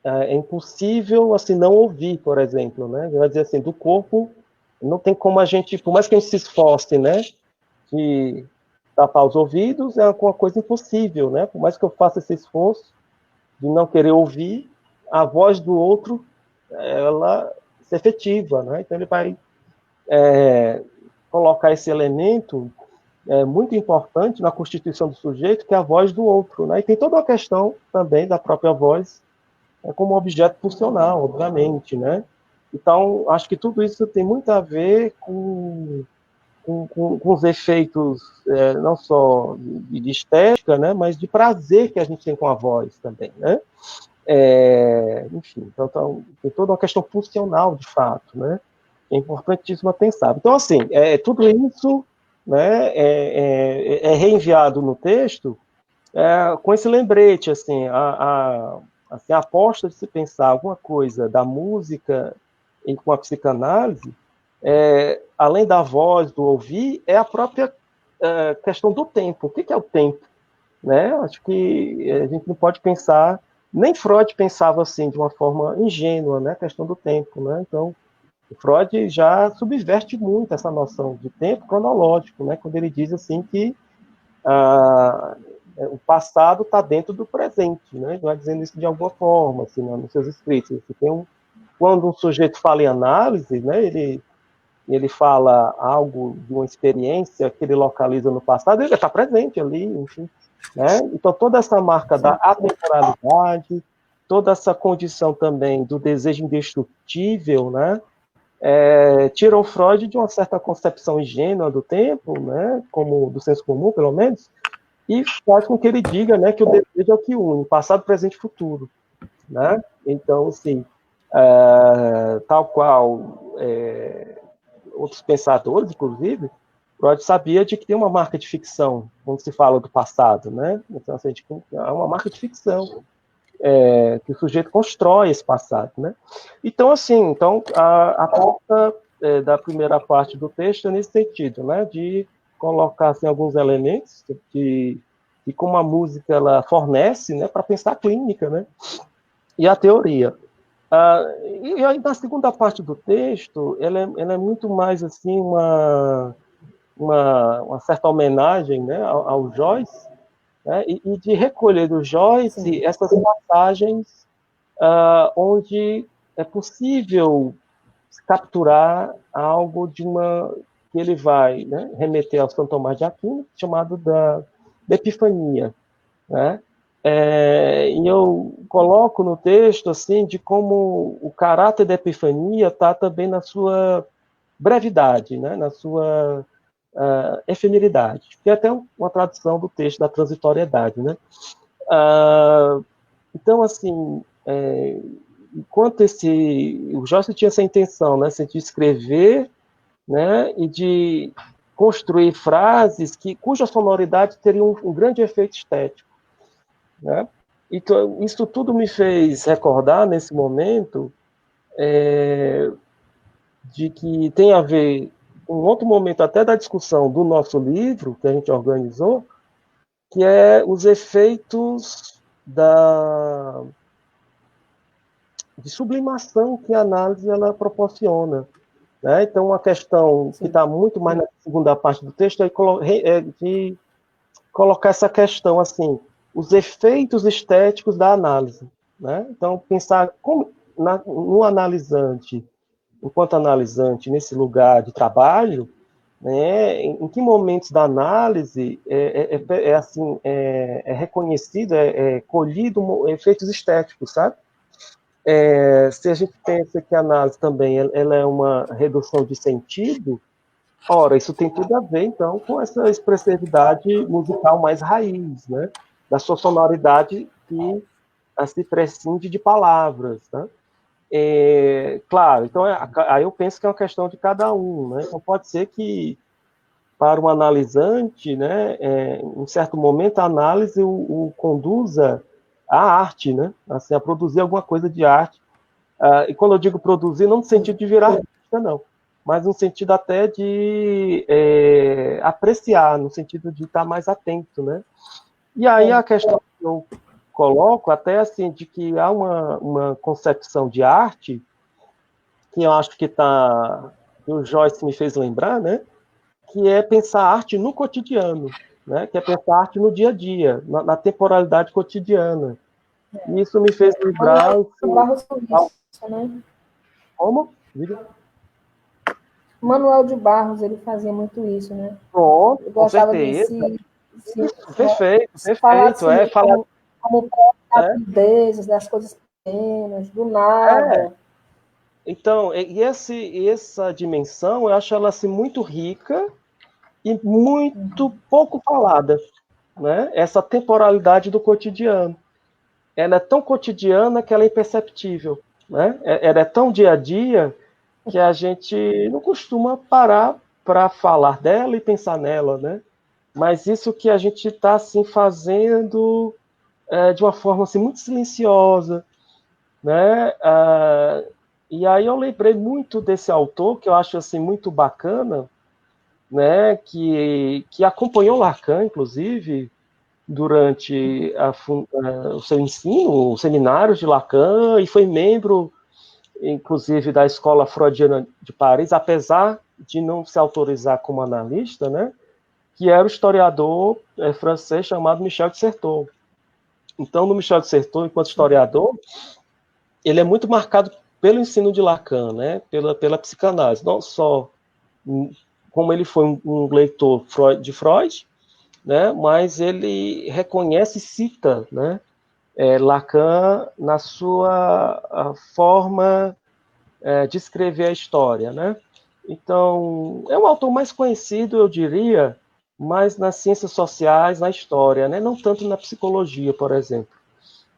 é impossível assim não ouvir, por exemplo, né? Vai dizer assim, do corpo não tem como a gente, por mais que a gente se esforce, né, de tapar os ouvidos, é uma coisa impossível, né? Por mais que eu faça esse esforço de não querer ouvir, a voz do outro ela ser efetiva, né? Então ele vai colocar esse elemento muito importante na constituição do sujeito, que é a voz do outro, né? E tem toda uma questão também da própria voz como objeto funcional, obviamente, né? Então, acho que tudo isso tem muito a ver com os efeitos não só de estética, né, mas de prazer que a gente tem com a voz também, né? Enfim, então, tem toda uma questão funcional, de fato, né? É importantíssimo pensar. Então, assim, tudo isso, né, reenviado no texto com esse lembrete, assim, assim, a aposta de se pensar alguma coisa da música com a psicanálise, além da voz, do ouvir, é a própria questão do tempo. O que é o tempo? Né? Acho que a gente não pode pensar, nem Freud pensava assim, de uma forma ingênua, né? A questão do tempo. Né? Então, Freud já subverte muito essa noção de tempo cronológico, né? Quando ele diz assim que o passado está dentro do presente, né? Ele vai dizendo isso de alguma forma, assim, né? Nos seus escritos. Quando um sujeito fala em análise, né? Ele fala algo de uma experiência que ele localiza no passado, ele está presente ali, enfim. Né? Então, toda essa marca da atemporalidade, toda essa condição também do desejo indestrutível, né? Tiram Freud de uma certa concepção ingênua do tempo, né? Como do senso comum, pelo menos, e faz com que ele diga, né, que o desejo é o que une passado, presente e futuro. Né? Então, assim, tal qual outros pensadores, inclusive, Freud sabia de que tem uma marca de ficção quando se fala do passado, né? Então, assim, é uma marca de ficção que o sujeito constrói esse passado, né? Então, assim, a pauta da primeira parte do texto é nesse sentido, né? De colocar assim, alguns elementos de como a música ela fornece, né? Para pensar a clínica, né? E a teoria. E aí, na segunda parte do texto, ela é muito mais assim uma certa homenagem, né, ao Joyce, né, e de recolher do Joyce Sim. essas passagens onde é possível capturar algo de uma que ele vai, né, remeter ao São Tomás de Aquino, chamado da Epifania, né? E eu coloco no texto assim de como o caráter da epifania está também na sua brevidade, né? Na sua efemeridade, que é até uma tradução do texto da transitoriedade, né? Então, assim, enquanto o Joyce tinha essa intenção, né, de escrever, né, e de construir frases cuja sonoridade teria um grande efeito estético. Né? Então, isso tudo me fez recordar, nesse momento, de que tem a ver com outro momento até da discussão do nosso livro, que a gente organizou, que é os efeitos de sublimação que a análise ela proporciona. Né? Então, uma questão que está muito mais na segunda parte do texto é de colocar essa questão assim, os efeitos estéticos da análise. Né? Então, pensar no analisante, enquanto analisante, nesse lugar de trabalho, né, em que momentos da análise é reconhecido, colhido efeitos estéticos, sabe? Se a gente pensa que a análise também ela é uma redução de sentido, ora, isso tem tudo a ver, então, com essa expressividade musical mais raiz, né? Da sua sonoridade que se prescinde de palavras, né? Claro, então, aí eu penso que é uma questão de cada um, né? Então, pode ser que, para um analisante, né, em certo momento, a análise o conduza à arte, né? Assim, a produzir alguma coisa de arte. E quando eu digo produzir, não no sentido de virar artista, não, mas no sentido até de apreciar, no sentido de estar mais atento, né? E aí a questão que eu coloco até assim, de que há uma concepção de arte que eu acho que o Joyce me fez lembrar, né? Que é pensar arte no cotidiano, né? Que é pensar arte no dia a dia, na temporalidade cotidiana. E isso me fez lembrar... Barros isso, né? Como? Diga. Manuel de Barros, ele fazia muito isso, né? Pronto, Eu com gostava certeza. desse Isso, perfeito, falar perfeito. assim, como das É, miudezas, das coisas pequenas, do é. nada. Então, essa dimensão, eu acho ela assim, muito rica e muito pouco falada, né? Essa temporalidade do cotidiano. Ela é tão cotidiana que ela é imperceptível, né? Ela é tão dia a dia que a gente não costuma parar para falar dela e pensar nela, né? Mas isso que a gente está assim fazendo de uma forma assim muito silenciosa, né? E aí eu lembrei muito desse autor que eu acho assim muito bacana, né? Que acompanhou Lacan, inclusive, durante o seu ensino, os seminários de Lacan, e foi membro, inclusive, da Escola Freudiana de Paris, apesar de não se autorizar como analista, né? Que era o historiador francês chamado Michel de Certeau. Então, no Michel de Certeau, enquanto historiador, ele é muito marcado pelo ensino de Lacan, né? Pela psicanálise, não só como ele foi um leitor de Freud, né? Mas ele reconhece e cita, né? Lacan na sua forma de escrever a história, né? Então, é um autor mais conhecido, eu diria, mais nas ciências sociais, na história, né? Não tanto na psicologia, por exemplo.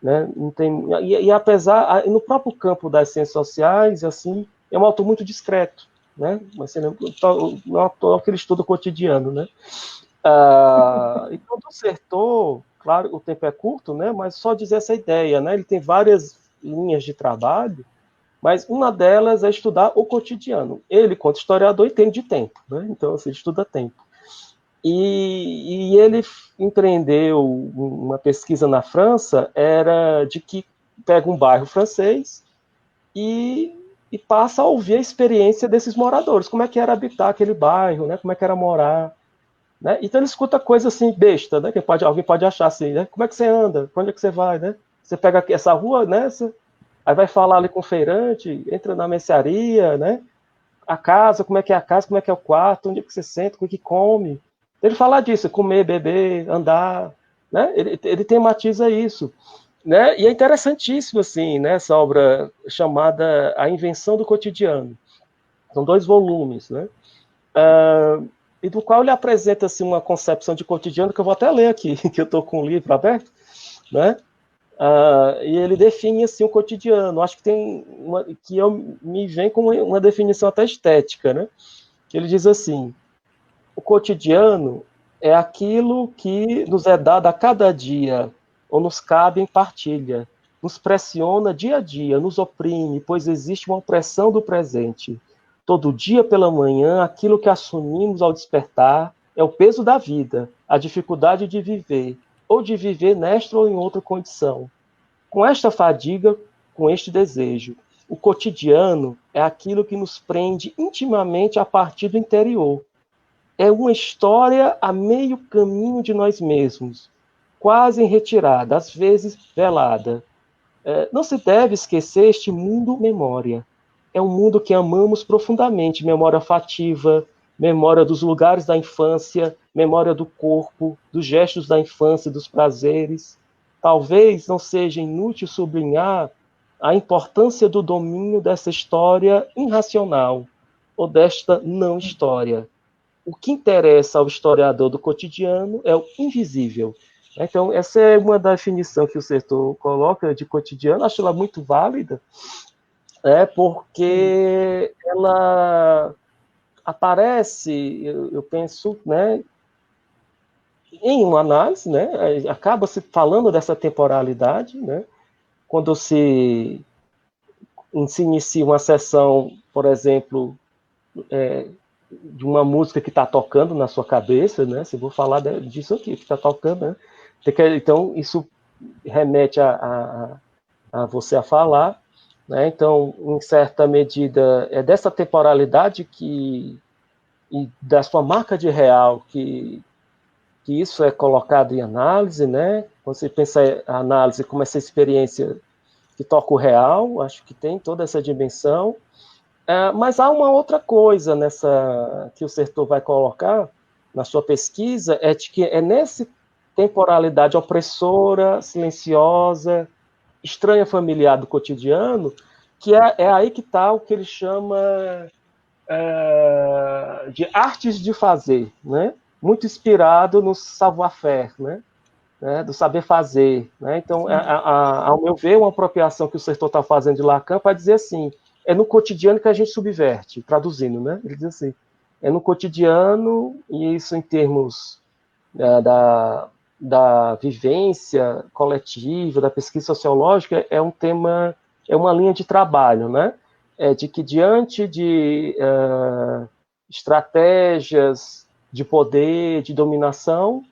Né? Não tem, e apesar, no próprio campo das ciências sociais, assim, é um autor muito discreto, né? Mas você não é um autor que ele estuda o cotidiano, né? Então, do Certeau, claro, o tempo é curto, né? Mas só dizer essa ideia, né? Ele tem várias linhas de trabalho, mas uma delas é estudar o cotidiano. Ele, quanto historiador, entende de tempo, né? Então, assim, ele estuda tempo. E ele empreendeu uma pesquisa na França, era de que pega um bairro francês e passa a ouvir a experiência desses moradores, como é que era habitar aquele bairro, né? Como é que era morar, né? Então ele escuta coisa assim besta, né? Que alguém pode achar assim, né? Como é que você anda? Para onde é que você vai, né? Você pega essa rua nessa, aí vai falar ali com o feirante, entra na mercearia, né? A casa, como é que é a casa, como é que é o quarto, onde é que você senta, o que come. Ele fala disso, comer, beber, andar, né? Ele tematiza isso, né? E é interessantíssimo assim, né? Essa obra chamada A Invenção do Cotidiano. São 2 volumes, né? E do qual ele apresenta assim uma concepção de cotidiano que eu vou até ler aqui, que eu estou com o livro aberto, né? E ele define assim o cotidiano. Acho que tem que eu me vem com uma definição até estética, né? Que ele diz assim: o cotidiano é aquilo que nos é dado a cada dia, ou nos cabe em partilha, nos pressiona dia a dia, nos oprime, pois existe uma opressão do presente. Todo dia pela manhã, aquilo que assumimos ao despertar é o peso da vida, a dificuldade de viver, ou de viver nesta ou em outra condição. Com esta fadiga, com este desejo, o cotidiano é aquilo que nos prende intimamente a partir do interior. É uma história a meio caminho de nós mesmos, quase em retirada, às vezes velada. Não se deve esquecer este mundo memória. É um mundo que amamos profundamente, memória afetiva, memória dos lugares da infância, memória do corpo, dos gestos da infância, dos prazeres. Talvez não seja inútil sublinhar a importância do domínio dessa história irracional ou desta não história. O que interessa ao historiador do cotidiano é o invisível. Então, essa é uma definição que o Certeau coloca de cotidiano, acho ela muito válida, porque ela aparece, eu penso, né, em uma análise, né, acaba se falando dessa temporalidade, né, quando se inicia uma sessão, por exemplo, de uma música que está tocando na sua cabeça, né? Se eu vou falar disso aqui, que está tocando, né? Então, isso remete a você a falar, né? Então, em certa medida, é dessa temporalidade e da sua marca de real que isso é colocado em análise, né? Quando você pensa a análise como essa experiência que toca o real, acho que tem toda essa dimensão. Mas há uma outra coisa nessa que o Sertor vai colocar na sua pesquisa, é de que é nessa temporalidade opressora, silenciosa, estranha, familiar do cotidiano, que é aí que está o que ele chama de artes de fazer, né? Muito inspirado no savoir-faire, né? Do saber fazer. Né? Então, ao meu ver, uma apropriação que o Sertor está fazendo de Lacan para dizer assim, é no cotidiano que a gente subverte, traduzindo, né? Ele diz assim, é no cotidiano, e isso em termos da vivência coletiva, da pesquisa sociológica, é um tema, é uma linha de trabalho, né? De que diante de estratégias de poder, de dominação,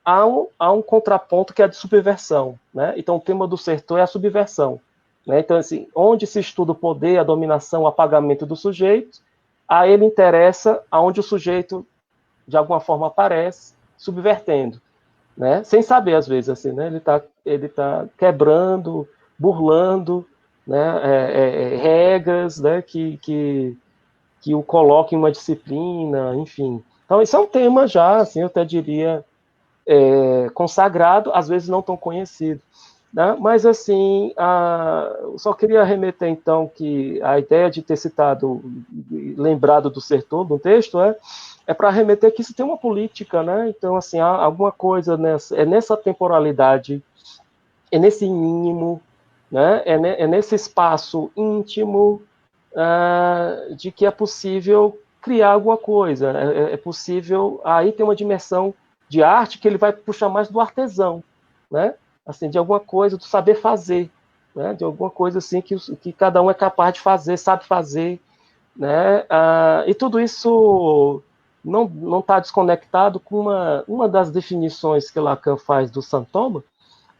há um contraponto que é a de subversão, né? Então, o tema do Sertor é a subversão, né? Então, assim, onde se estuda o poder, a dominação, o apagamento do sujeito, a ele interessa aonde o sujeito, de alguma forma, aparece, subvertendo, né? Sem saber, às vezes, assim, né? Ele tá quebrando, burlando, né? Regras, né? Que o coloquem em uma disciplina, enfim. Então, isso é um tema já, assim, eu até diria, consagrado, às vezes não tão conhecido. Né? Mas, assim, só queria remeter, então, que a ideia de ter citado, lembrado do Sertor, no texto, é para remeter que isso tem uma política, né? Então, assim, há alguma coisa nessa temporalidade, é nesse mínimo, né? É nesse espaço íntimo de que é possível criar alguma coisa. É possível, aí tem uma dimensão de arte que ele vai puxar mais do artesão, né? Assim, de alguma coisa, do saber fazer, né? De alguma coisa assim que cada um é capaz de fazer, sabe fazer, né? E tudo isso não está desconectado com uma das definições que Lacan faz do Santoma,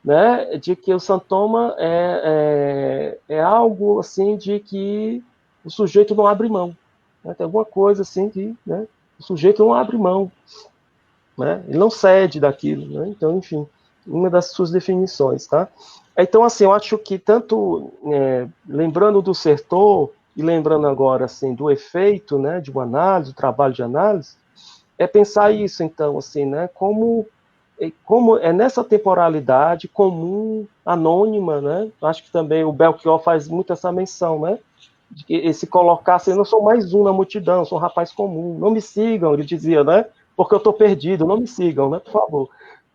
né? De que o Santoma é algo assim de que o sujeito não abre mão, né? Tem alguma coisa assim que, né? O sujeito não abre mão, né? Ele não cede daquilo, né? Então, enfim, uma das suas definições, tá? Então, assim, eu acho que tanto lembrando do Sertor e lembrando agora assim do efeito, né, de uma análise, do trabalho de análise, é pensar isso, então, assim, né, como é nessa temporalidade comum, anônima, né? Acho que também o Belchior faz muito essa menção, né? De que esse colocar assim, eu não sou mais um na multidão, sou um rapaz comum, não me sigam, ele dizia, né? Porque eu estou perdido, não me sigam, né? Por favor,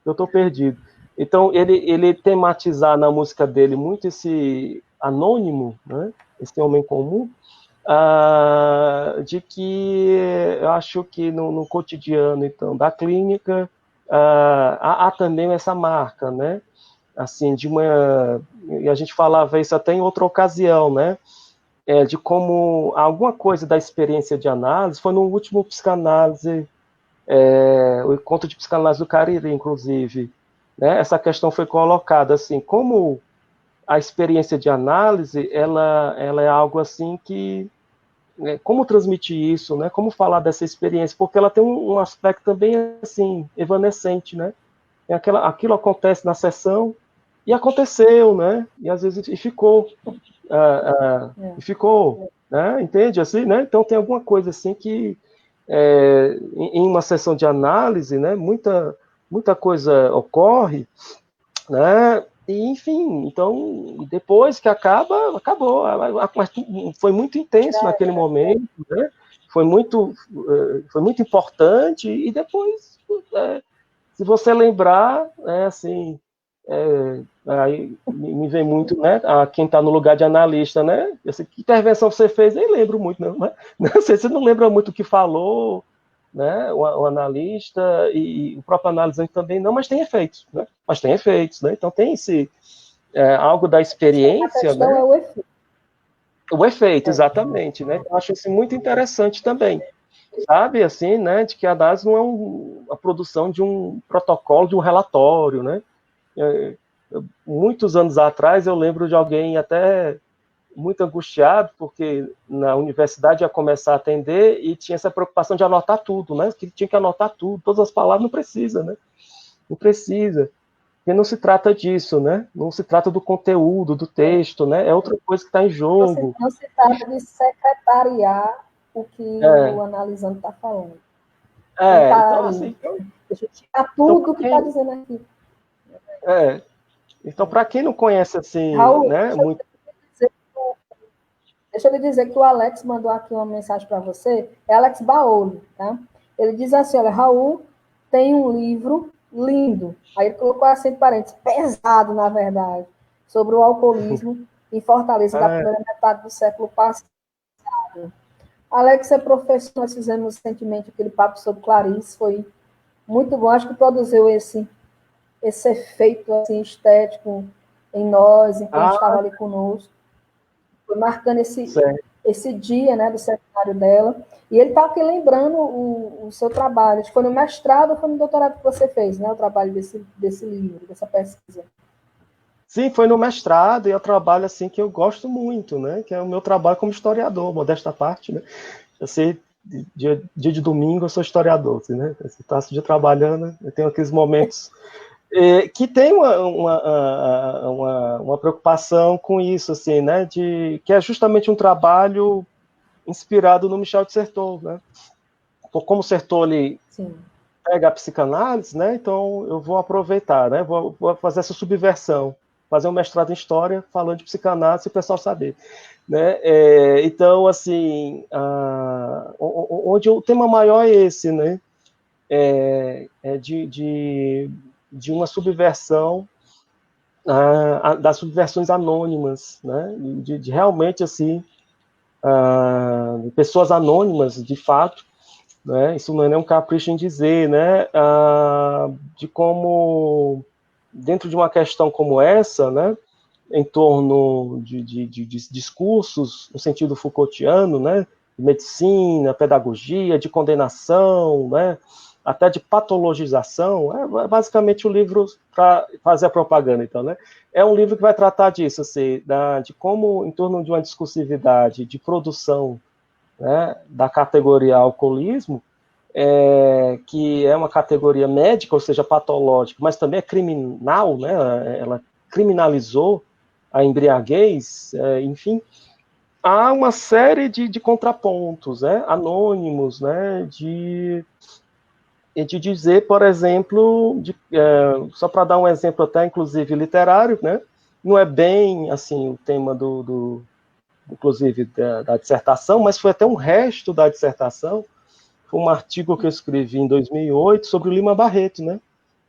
eu estou perdido. Então, ele tematizar na música dele muito esse anônimo, né? Esse homem comum, de que eu acho que no cotidiano, então, da clínica, há também essa marca, né? Assim, e a gente falava isso até em outra ocasião, né? De como alguma coisa da experiência de análise, foi no último psicanálise, o encontro de psicanálise do Cariri, inclusive, né? Essa questão foi colocada assim, como a experiência de análise, ela é algo assim que como transmitir isso, né? Como falar dessa experiência, porque ela tem um aspecto também assim evanescente, né? Aquilo acontece na sessão e aconteceu, né? E às vezes ficou, né? Entende assim, né? Então tem alguma coisa assim que em uma sessão de análise, né? Muita coisa ocorre, né? E, enfim, então, depois que acabou. Mas foi muito intenso naquele momento, né? Foi muito importante, e depois, se você lembrar, assim, aí me vem muito, né? A quem está no lugar de analista, né? Assim, que intervenção você fez? Nem lembro muito, não, né? Você não lembra muito o que falou, né? O analista e o próprio analisante também não, mas tem efeitos, né? Mas tem efeitos, né? Então tem algo da experiência, a questão, né? é o efeito. O efeito, exatamente, né? Eu acho isso muito interessante também, sabe, assim, né? De que a análise não é a produção de um protocolo, de um relatório, né? Muitos anos atrás eu lembro de alguém até muito angustiado, porque na universidade ia começar a atender e tinha essa preocupação de anotar tudo, né? Que tinha que anotar tudo, todas as palavras, não precisa, né? Não precisa. Porque não se trata disso, né? Não se trata do conteúdo, do texto, né? É outra coisa que está em jogo. Não se trata de secretariar o que o analisando está falando. Tá Então, ali. assim, Deixa eu tirar tudo que está dizendo aqui. Então, para quem não conhece, assim, Raul, né? deixa eu lhe dizer que o Alex mandou aqui uma mensagem para você. É Alex Baolo, tá? Ele diz assim, olha, Raul tem um livro lindo. Aí ele colocou assim, entre parênteses, pesado, na verdade, sobre o alcoolismo em Fortaleza da primeira metade do século passado. Alex é professor, nós fizemos recentemente aquele papo sobre Clarice, foi muito bom, acho que produziu esse efeito assim, estético em nós, enquanto estava ali conosco. Foi marcando esse dia, né, do centenário dela. E ele está aqui lembrando o seu trabalho. Acho que foi no mestrado ou foi no doutorado que você fez, né, o trabalho desse livro, dessa pesquisa. Sim, foi no mestrado, e é um trabalho assim que eu gosto muito, né? Que é o meu trabalho como historiador, modesta parte, né? Eu sei, dia de domingo eu sou historiador, assim, né? Se tá de trabalhando, eu tenho aqueles momentos que tem uma preocupação com isso, assim, né? Que é justamente um trabalho inspirado no Michel de Certeau, né? Como o Certeau ele pega a psicanálise, né? Então eu vou aproveitar, né? Vou fazer essa subversão, fazer um mestrado em história falando de psicanálise e o pessoal saber, né? Então, assim, onde o tema maior é esse, né? De uma subversão das subversões anônimas, né? De realmente assim pessoas anônimas, de fato, né? Isso não é nem um capricho em dizer, né? De como dentro de uma questão como essa, né? Em torno de discursos no sentido Foucaultiano, né? De medicina, pedagogia, de condenação, né? Até de patologização, é basicamente o livro para fazer a propaganda, então, né? É um livro que vai tratar disso, assim, de como, em torno de uma discursividade de produção, né, da categoria alcoolismo, que é uma categoria médica, ou seja, patológica, mas também é criminal, né? Ela criminalizou a embriaguez, enfim, há uma série de contrapontos, né? Anônimos, né? De dizer, por exemplo, só para dar um exemplo até, inclusive, literário, né? Não é bem, assim, o tema inclusive, da dissertação, mas foi até um resto da dissertação, foi um artigo que eu escrevi em 2008 sobre o Lima Barreto, né?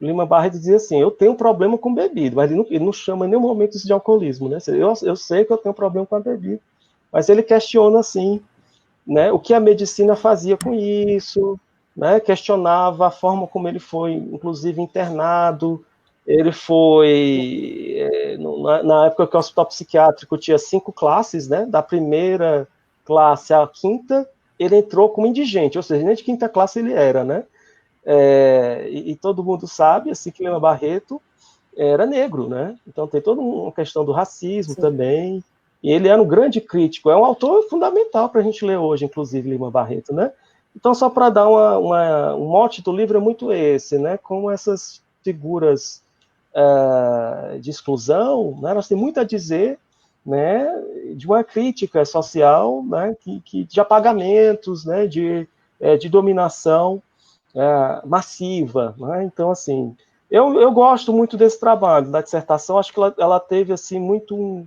O Lima Barreto dizia assim, eu tenho problema com bebida, mas ele não chama em nenhum momento isso de alcoolismo, né? Eu sei que eu tenho problema com a bebida, mas ele questiona, assim, né, o que a medicina fazia com isso, né, questionava a forma como ele foi, inclusive, internado. Ele foi, na época que o hospital psiquiátrico tinha 5 classes, né, da primeira classe à quinta, ele entrou como indigente, ou seja, nem de quinta classe ele era, né, e todo mundo sabe, assim, que Lima Barreto era negro, né, então tem toda uma questão do racismo também, e ele era um grande crítico, é um autor fundamental para a gente ler hoje, inclusive, Lima Barreto, né? Então, só para dar um mote do livro é muito esse, né? Como essas figuras de exclusão, né? Elas têm muito a dizer, né? De uma crítica social, né? De apagamentos, né? De dominação massiva, né? Então, assim, eu gosto muito desse trabalho, da dissertação, acho que ela teve, assim, muito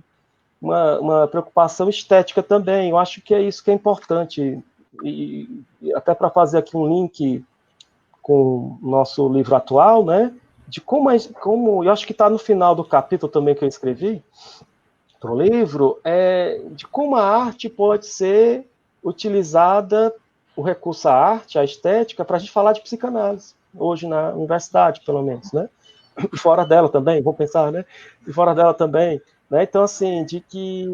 uma preocupação estética também. Eu acho que é isso que é importante. E até para fazer aqui um link com o nosso livro atual, né? De como eu acho que está no final do capítulo também que eu escrevi para o livro, de como a arte pode ser utilizada, o recurso à arte, à estética, para a gente falar de psicanálise, hoje na universidade, pelo menos, né? E fora dela também, vou pensar, né? E fora dela também. Né? Então, assim, de que.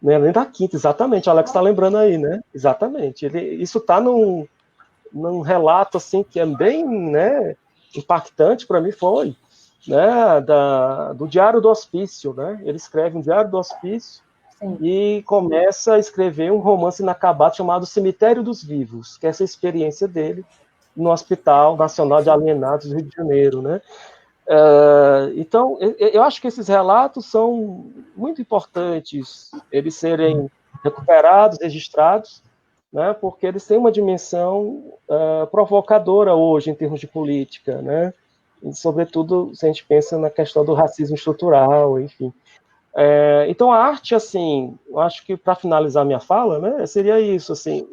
Né, além da quinta, exatamente, o Alex está lembrando aí, né? Exatamente. Isso está num relato assim, que é bem, né, impactante para mim, foi, né, do Diário do Hospício. Né? Ele escreve um Diário do Hospício e começa a escrever um romance inacabado chamado Cemitério dos Vivos, que é essa experiência dele no Hospital Nacional de Alienados do Rio de Janeiro, né? Então, eu acho que esses relatos são muito importantes, eles serem recuperados, registrados, né? Porque eles têm uma dimensão provocadora hoje em termos de política, né? E, sobretudo, se a gente pensa na questão do racismo estrutural, enfim. Então, a arte, assim, eu acho que, para finalizar minha fala, né, seria isso, assim,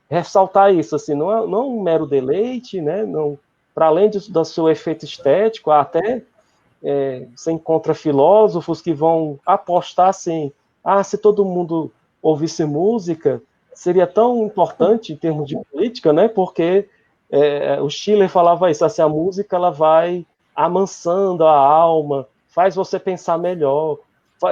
ressaltar isso, assim, não um mero deleite, né, não, para além do seu efeito estético, até você encontra filósofos que vão apostar assim, se todo mundo ouvisse música, seria tão importante em termos de política, né, porque o Schiller falava isso, assim, a música ela vai amansando a alma, faz você pensar melhor,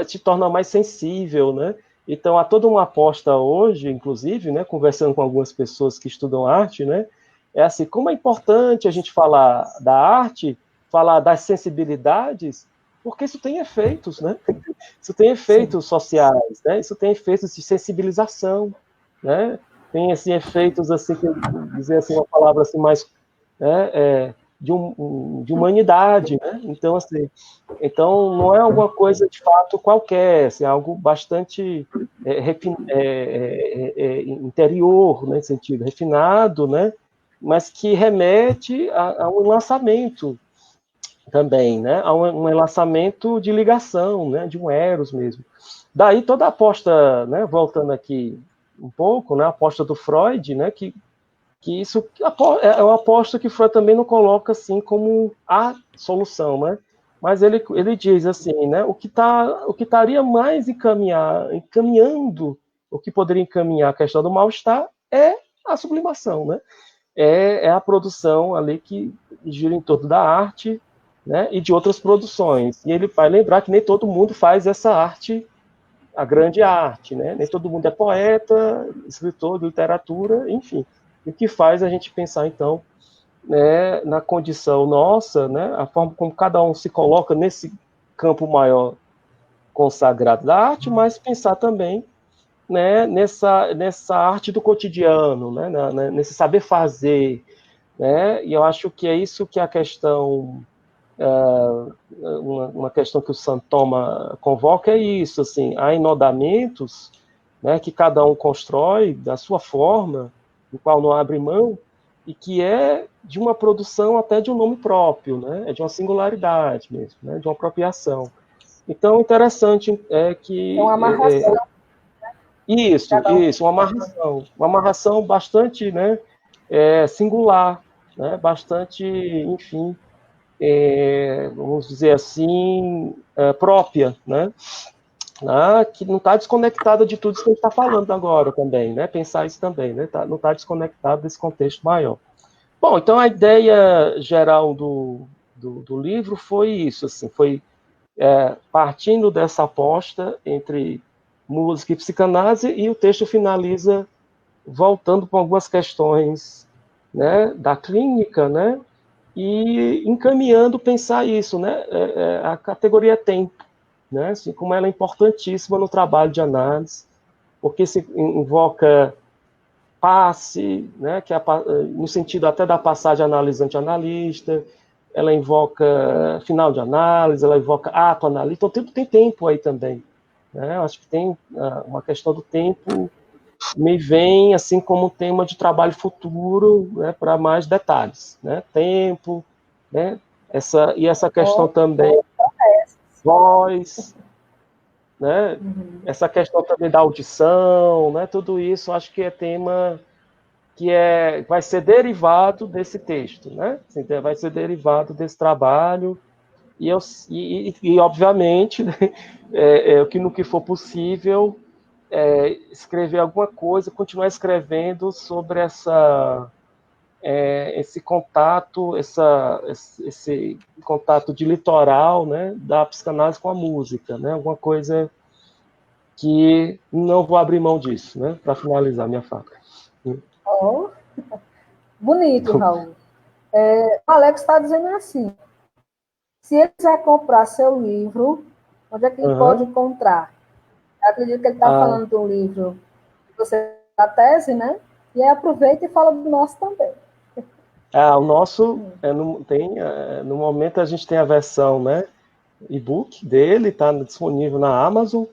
te torna mais sensível, né? Então, há toda uma aposta hoje, inclusive, né, conversando com algumas pessoas que estudam arte, né, é assim, como é importante a gente falar da arte, falar das sensibilidades, porque isso tem efeitos, né? Isso tem efeitos sociais, né? Isso tem efeitos de sensibilização, né? Tem assim efeitos assim que dizer assim uma palavra assim mais de humanidade, né? Então assim, então não é alguma coisa de fato qualquer, assim, é algo bastante interior, né, nesse sentido, refinado, né? Mas que remete a um lançamento também, né? A um lançamento de ligação, né? De um eros mesmo. Daí toda a aposta, né? Voltando aqui um pouco, né? A aposta do Freud, né? Que isso é uma aposta que Freud também não coloca assim como a solução, né? Mas ele diz assim, né? O que estaria mais encaminhando, o que poderia encaminhar a questão do mal-estar é a sublimação, né? É a produção ali que gira em torno da arte, né, e de outras produções. E ele vai lembrar que nem todo mundo faz essa arte, a grande arte, né? Nem todo mundo é poeta, escritor de literatura, enfim. O que faz a gente pensar, então, né, na condição nossa, né, a forma como cada um se coloca nesse campo maior consagrado da arte, mas pensar também, né, nessa arte do cotidiano, né, nesse saber fazer, né? E eu acho que é isso que a questão, uma questão que o Santoma convoca é isso, assim, há enodamentos, né, que cada um constrói da sua forma, do qual não abre mão, e que é de uma produção até de um nome próprio, né? É de uma singularidade mesmo, né? De uma apropriação. Então, interessante é É uma que amarração, cada um. isso, uma amarração bastante, né, singular, né, bastante, enfim, vamos dizer assim, própria, né, que não está desconectada de tudo isso que a gente está falando agora também, né, pensar isso também, né, não está desconectado desse contexto maior. Bom, então a ideia geral do livro foi isso, assim, foi partindo dessa aposta entre música e psicanálise, e o texto finaliza voltando para algumas questões, né, da clínica, né, e encaminhando pensar isso, né, a categoria tempo, né, assim, como ela é importantíssima no trabalho de análise, porque se invoca passe, né, que no sentido até da passagem analisante-analista, ela invoca final de análise, ela invoca ato analista, então tem tempo aí também, né, eu acho que tem uma questão do tempo me vem assim como tema de trabalho futuro, né, para mais detalhes, né, tempo, né, essa questão também voz, né, essa questão também da audição, né, tudo isso acho que é tema que vai ser derivado desse texto, né, assim, vai ser derivado desse trabalho e obviamente, né, o que no que for possível escrever alguma coisa, continuar escrevendo sobre esse contato, esse contato de litoral, né, da psicanálise com a música, né, alguma coisa que não vou abrir mão disso, né, para finalizar minha fala. Oh, bonito, Raul. O Alex está dizendo assim, se ele quiser comprar seu livro, onde é que ele pode encontrar? Eu acredito que ele está falando do livro que você da tese, né? E aí aproveita e fala do nosso também. O nosso no momento a gente tem a versão, né, e-book dele, está disponível na Amazon,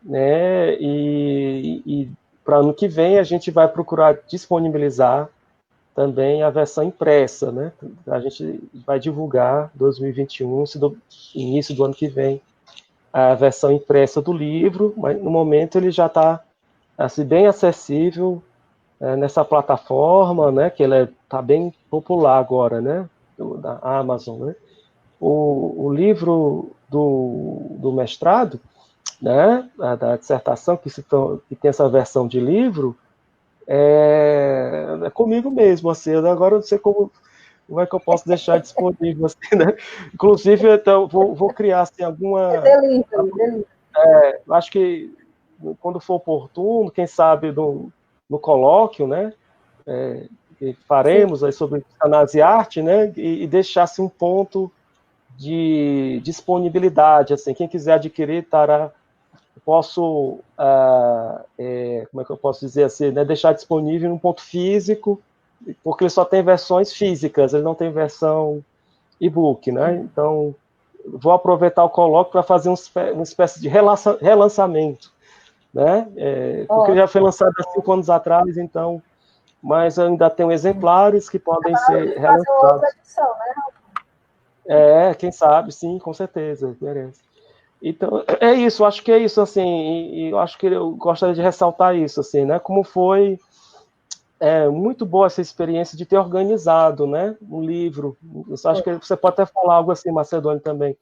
né, e para ano que vem a gente vai procurar disponibilizar também a versão impressa, né? A gente vai divulgar 2021, início do ano que vem, a versão impressa do livro, mas no momento ele já está assim, bem acessível nessa plataforma, né? Que ele está bem popular agora, né? Da Amazon, né? O livro do mestrado, né? Da dissertação que tem essa versão de livro é comigo mesmo, assim. Agora eu não sei como é que eu posso deixar disponível, assim, né? Inclusive, então, vou criar assim, alguma. Delivery. Acho que quando for oportuno, quem sabe no colóquio, né? Que faremos aí sobre análise e arte, né? E deixasse um ponto de disponibilidade, assim, quem quiser adquirir estará. Posso, como é que eu posso dizer assim, né? Deixar disponível em um ponto físico, porque ele só tem versões físicas, ele não tem versão e-book, né? Então, vou aproveitar o colóquio para fazer uma espécie de relançamento, né? Porque já foi lançado há 5 anos atrás, então, mas ainda tem exemplares que podem ser Fazer uma outra relançados. edição, né? Quem sabe, sim, com certeza, merece. Então, é isso, acho que é isso, assim, e eu acho que eu gostaria de ressaltar isso, assim, né? Como foi muito boa essa experiência de ter organizado, né, um livro. Eu acho que você pode até falar algo assim, Macedônio, também,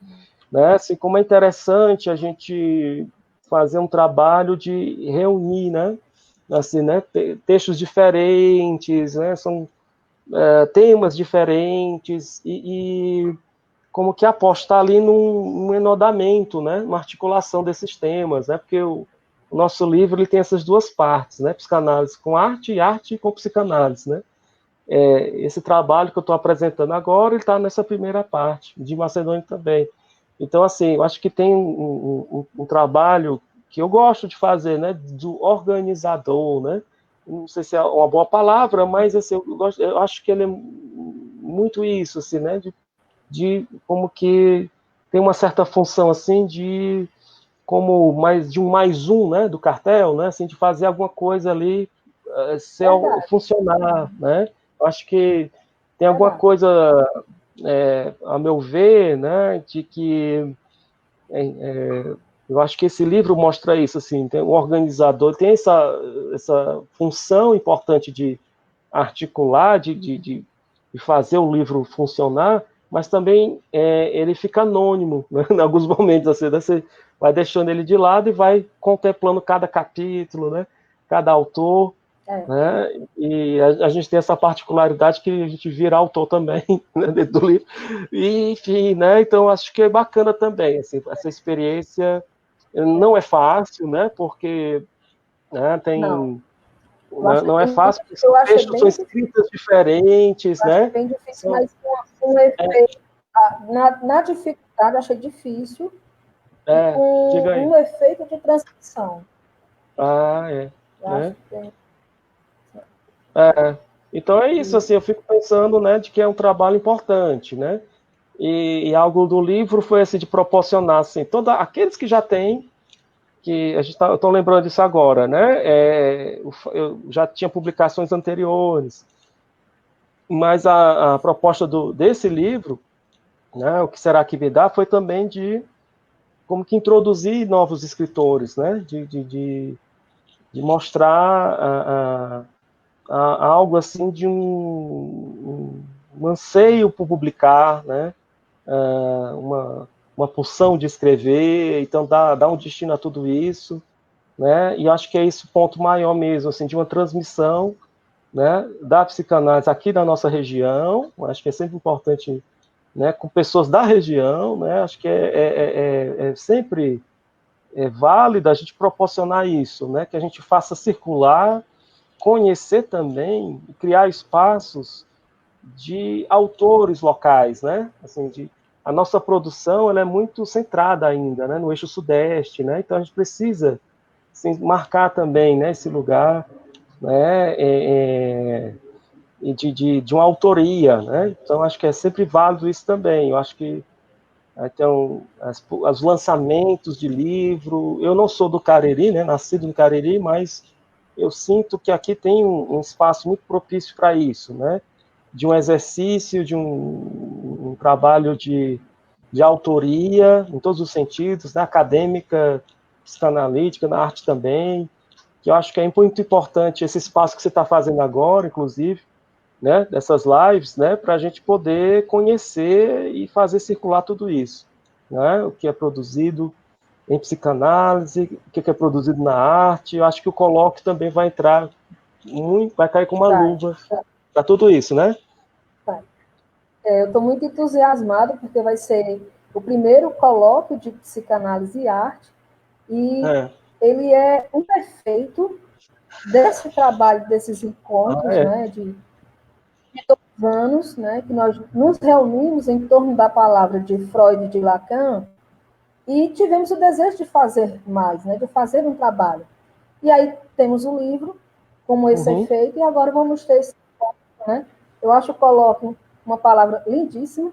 né? Assim, como é interessante a gente fazer um trabalho de reunir, né, assim, né, textos diferentes, né, são temas diferentes e como que apostar ali num enodamento, né, uma articulação desses temas, né, porque o nosso livro ele tem essas duas partes, né, psicanálise com arte e arte com psicanálise, né. Esse trabalho que eu estou apresentando agora, ele está nessa primeira parte, de Macedônia também. Então, assim, eu acho que tem um trabalho que eu gosto de fazer, né, do organizador, né, não sei se é uma boa palavra, mas assim, eu acho que ele é muito isso, assim, né, de como que tem uma certa função assim de como mais um, né, do cartel, né, assim, de fazer alguma coisa ali funcionar, né? Eu acho que tem alguma coisa, a meu ver, né, de que eu acho que esse livro mostra isso, assim, tem um organizador, tem essa função importante de articular, de fazer o livro funcionar, mas também ele fica anônimo, né? Em alguns momentos, assim, né? Você vai deixando ele de lado e vai contemplando cada capítulo, né? Cada autor, né? E a gente tem essa particularidade que a gente vira autor também, né? Dentro do livro. E, enfim, né? Então acho que é bacana também, assim, essa experiência não é fácil, né? Porque tem não é fácil, porque os textos são escritos diferentes, eu né? achei bem difícil, mas com um efeito, na dificuldade, eu achei difícil, e com um efeito de transcrição. Né? Então é isso, assim, eu fico pensando, né, de que é um trabalho importante, né? E algo do livro foi assim de proporcionar, assim, aqueles que já têm, que eu estou lembrando disso agora, né? Eu já tinha publicações anteriores, mas a proposta desse livro, né, o que será que me dá, foi também de como que introduzir novos escritores, né? De mostrar algo assim de um anseio por publicar, né? Uma pulsão de escrever, então dá um destino a tudo isso, né? E acho que é esse o ponto maior mesmo, assim, de uma transmissão, né, da psicanálise aqui na nossa região. Acho que é sempre importante, né, com pessoas da região, né? Acho que é sempre válido a gente proporcionar isso, né? Que a gente faça circular, conhecer também, criar espaços de autores locais, né? Assim, a nossa produção ela é muito centrada ainda, né, no eixo sudeste, né? Então a gente precisa assim, marcar também, né, esse lugar, né? e de uma autoria, né? Então, acho que é sempre válido isso também. Eu acho que então, os lançamentos de livro, eu não sou do Cariri, né? Nascido no Cariri, mas eu sinto que aqui tem um espaço muito propício para isso, né? De um exercício, de um trabalho de autoria, em todos os sentidos, né? Acadêmica, psicanalítica, na arte também, que eu acho que é muito importante esse espaço que você está fazendo agora, inclusive, né, dessas lives, né, para a gente poder conhecer e fazer circular tudo isso, né, o que é produzido em psicanálise, o que é produzido na arte. Eu acho que o colóquio também vai entrar muito, vai cair com uma luva para tudo isso, né? Eu estou muito entusiasmada porque vai ser o primeiro colóquio de psicanálise e arte e ele é um efeito desse trabalho, desses encontros, né, de 2 anos, né, que nós nos reunimos em torno da palavra de Freud e de Lacan e tivemos o desejo de fazer mais, né, de fazer um trabalho. E aí temos o livro, como esse efeito, e agora vamos ter esse encontro, né? Eu acho o colóquio uma palavra lindíssima,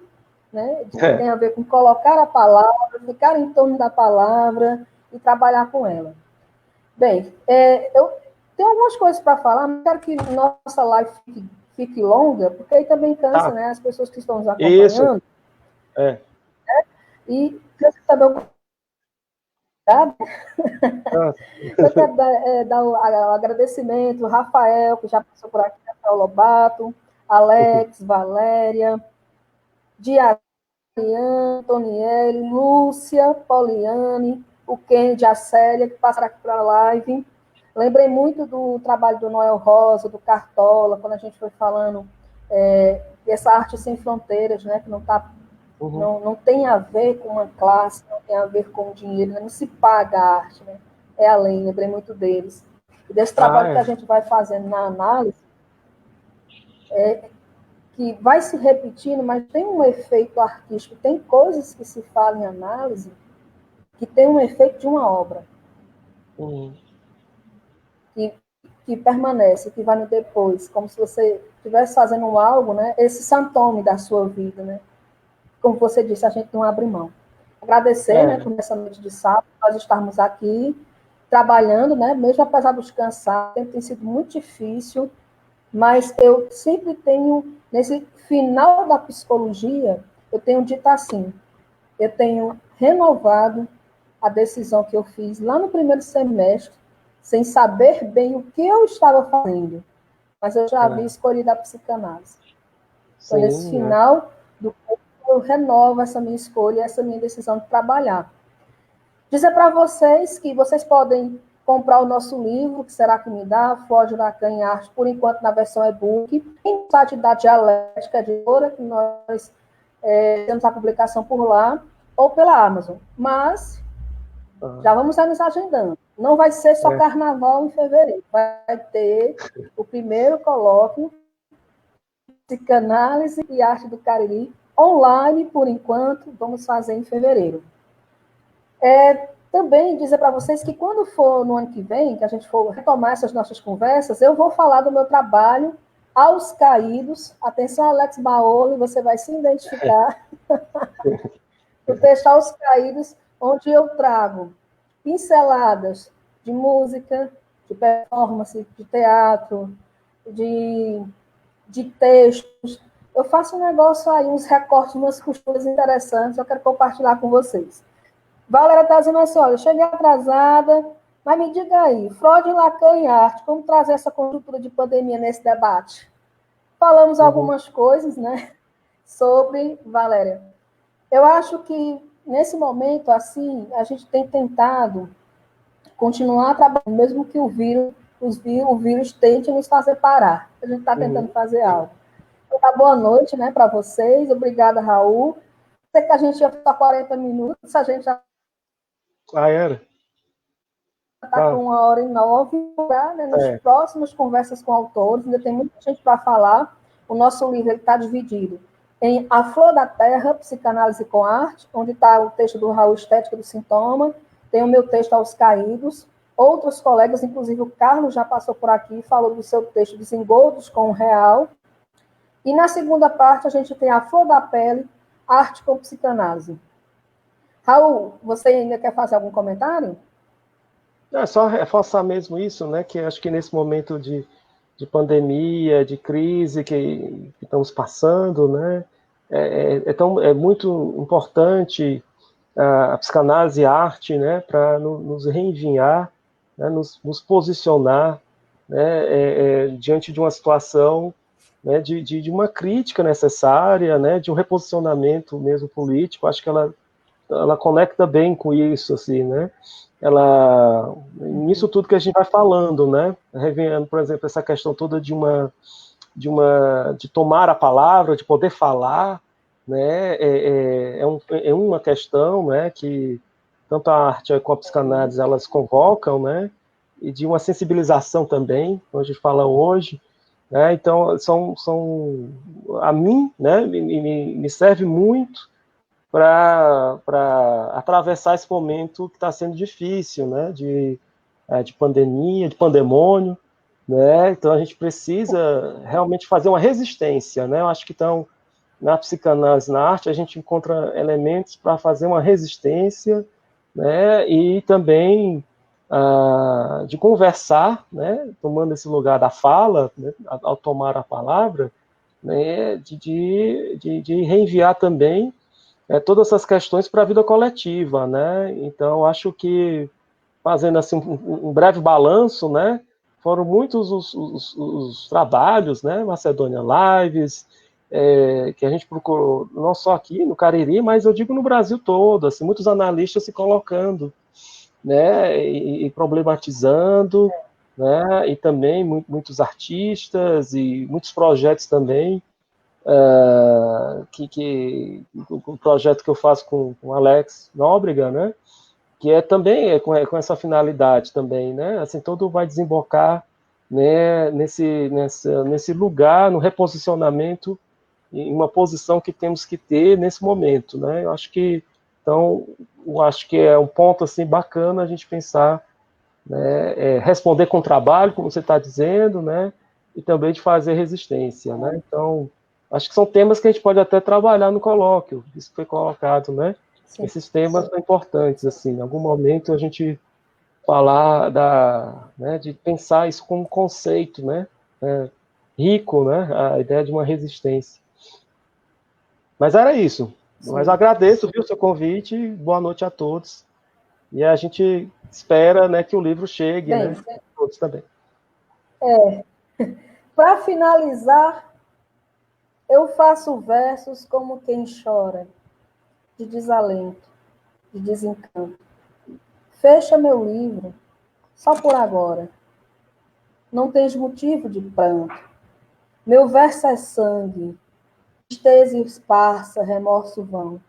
né, que tem a ver com colocar a palavra, ficar em torno da palavra e trabalhar com ela. Bem, eu tenho algumas coisas para falar, mas quero que nossa live fique longa, porque aí também cansa, né, as pessoas que estão nos acompanhando. Isso. É. E cansa também eu quero dar o agradecimento, Rafael, que já passou por aqui, Rafael Lobato, Alex, Valéria, Diana, Antonielle, Lúcia, Poliane, o Kennedy, a Célia, que passaram aqui para a live. Lembrei muito do trabalho do Noel Rosa, do Cartola, quando a gente foi falando dessa arte sem fronteiras, né, que não tem a ver com uma classe, não tem a ver com dinheiro, não se paga a arte, né? É além, lembrei muito deles. E desse trabalho que a gente vai fazendo na análise, que vai se repetindo, mas tem um efeito artístico, tem coisas que se falam em análise que tem um efeito de uma obra. Que permanece, que vai no depois, como se você estivesse fazendo algo, né? Esse sintoma da sua vida, né? Como você disse, a gente não abre mão. Agradecer, né, por essa noite de sábado, nós estarmos aqui trabalhando, né, mesmo apesar dos cansaços, tem sido muito difícil, mas eu sempre tenho, nesse final da psicologia, eu tenho dito assim, eu tenho renovado a decisão que eu fiz lá no primeiro semestre, sem saber bem o que eu estava fazendo, mas eu já havia escolhido a psicanálise. Então, nesse final do curso, eu renovo essa minha escolha, essa minha decisão de trabalhar. Dizer para vocês que vocês podem comprar o nosso livro, que será que me dá, Freud, Lacan em Arte, por enquanto na versão e-book, em site da Dialética Editora, que nós temos a publicação por lá, ou pela Amazon. Mas já vamos estar nos agendando. Não vai ser só carnaval em fevereiro, vai ter o primeiro colóquio Psicanálise e Arte do Cariri, online, por enquanto, vamos fazer em fevereiro. Também dizer para vocês que quando for no ano que vem, que a gente for retomar essas nossas conversas, eu vou falar do meu trabalho Aos Caídos. Atenção, Alex Baolo, você vai se identificar. O texto Aos Caídos, onde eu trago pinceladas de música, de performance, de teatro, de textos. Eu faço um negócio aí, uns recortes, umas costuras interessantes, eu quero compartilhar com vocês. Valéria está dizendo assim, olha, eu cheguei atrasada, mas me diga aí, Freud, Lacan e arte, como trazer essa conjuntura de pandemia nesse debate? Falamos algumas coisas, né, sobre, Valéria. Eu acho que, nesse momento, assim, a gente tem tentado continuar trabalhando, mesmo que o vírus tente nos fazer parar. A gente está tentando fazer algo. Então, boa noite, né, para vocês. Obrigada, Raul. Sei que a gente ia ficar 40 minutos, a gente já era. Está com 1h09, né, nas próximas conversas com autores, ainda tem muita gente para falar. O nosso livro está dividido em A Flor da Terra, Psicanálise com Arte, onde está o texto do Raul Estética do Sintoma, tem o meu texto Aos Caídos, outros colegas, inclusive o Carlos já passou por aqui, falou do seu texto Desengodos com o Real, E na segunda parte, a gente tem a Flor da Pele, arte com psicanálise. Raul, você ainda quer fazer algum comentário? É só reforçar mesmo isso, né? Que acho que nesse momento de pandemia, de crise que estamos passando, né? É muito importante a psicanálise e a arte, né? Para nos reenviar, né, nos posicionar, né? Diante de uma situação, né? De uma crítica necessária, né? De um reposicionamento mesmo político. Acho que ela conecta bem com isso, assim, né? Ela, nisso tudo que a gente vai falando, né? Revendo, por exemplo, essa questão toda de tomar a palavra, de poder falar, né? É uma questão, né? Que tanto a arte como a psicanálise elas convocam, né? E de uma sensibilização também, como a gente fala hoje, né? Então são a mim, né? Me serve muito para atravessar esse momento que está sendo difícil, né? De pandemia, de pandemônio, né? Então a gente precisa realmente fazer uma resistência, né? Eu acho que então na psicanálise, na arte, a gente encontra elementos para fazer uma resistência, né? E também de conversar, né? Tomando esse lugar da fala, né? Ao tomar a palavra, né? De reenviar também todas essas questões para a vida coletiva, né? Então, acho que, fazendo assim um breve balanço, né? Foram muitos os trabalhos, né? Macedônia Lives, que a gente procurou, não só aqui no Cariri, mas eu digo no Brasil todo, assim, muitos analistas se colocando, né? E problematizando, né? E também muitos artistas e muitos projetos também, o projeto que eu faço com o Alex Nóbrega, né? Que também com essa finalidade também, né? Assim, todo vai desembocar, né? Nesse lugar, no reposicionamento, em uma posição que temos que ter nesse momento, né? Eu acho que é um ponto assim bacana a gente pensar, né? Responder com trabalho, como você está dizendo, né? E também de fazer resistência, né? Então, acho que são temas que a gente pode até trabalhar no colóquio, isso que foi colocado, né? Sim. Esses temas são importantes, assim, em algum momento a gente falar né, de pensar isso como um conceito, né? Rico, né? A ideia de uma resistência. Mas era isso. Sim. Mas agradeço, viu, o seu convite, boa noite a todos. E a gente espera, né, que o livro chegue, Bem, né? A todos também. Para finalizar, eu faço versos como quem chora, de desalento, de desencanto. Fecha meu livro, só por agora. Não tens motivo de pranto. Meu verso é sangue, tristeza esparsa, remorso vão.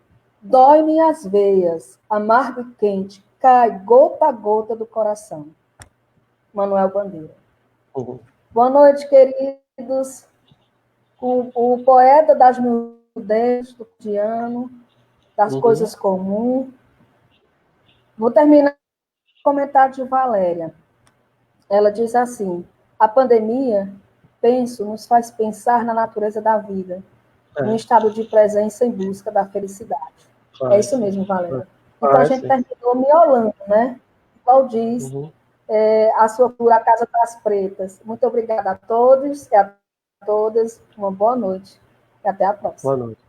Dói-me as veias, amargo e quente, cai gota a gota do coração. Manuel Bandeira. Uhum. Boa noite, queridos. O poeta das miudezas do cotidiano, das coisas comuns. Vou terminar com o comentário de Valéria. Ela diz assim: a pandemia, penso, nos faz pensar na natureza da vida, no estado de presença em busca da felicidade. É isso mesmo, Valéria. Então a gente terminou miolando, né? Igual diz a sua cura, a Casa das Pretas. Muito obrigada a todos e a todas. Uma boa noite. E até a próxima. Boa noite.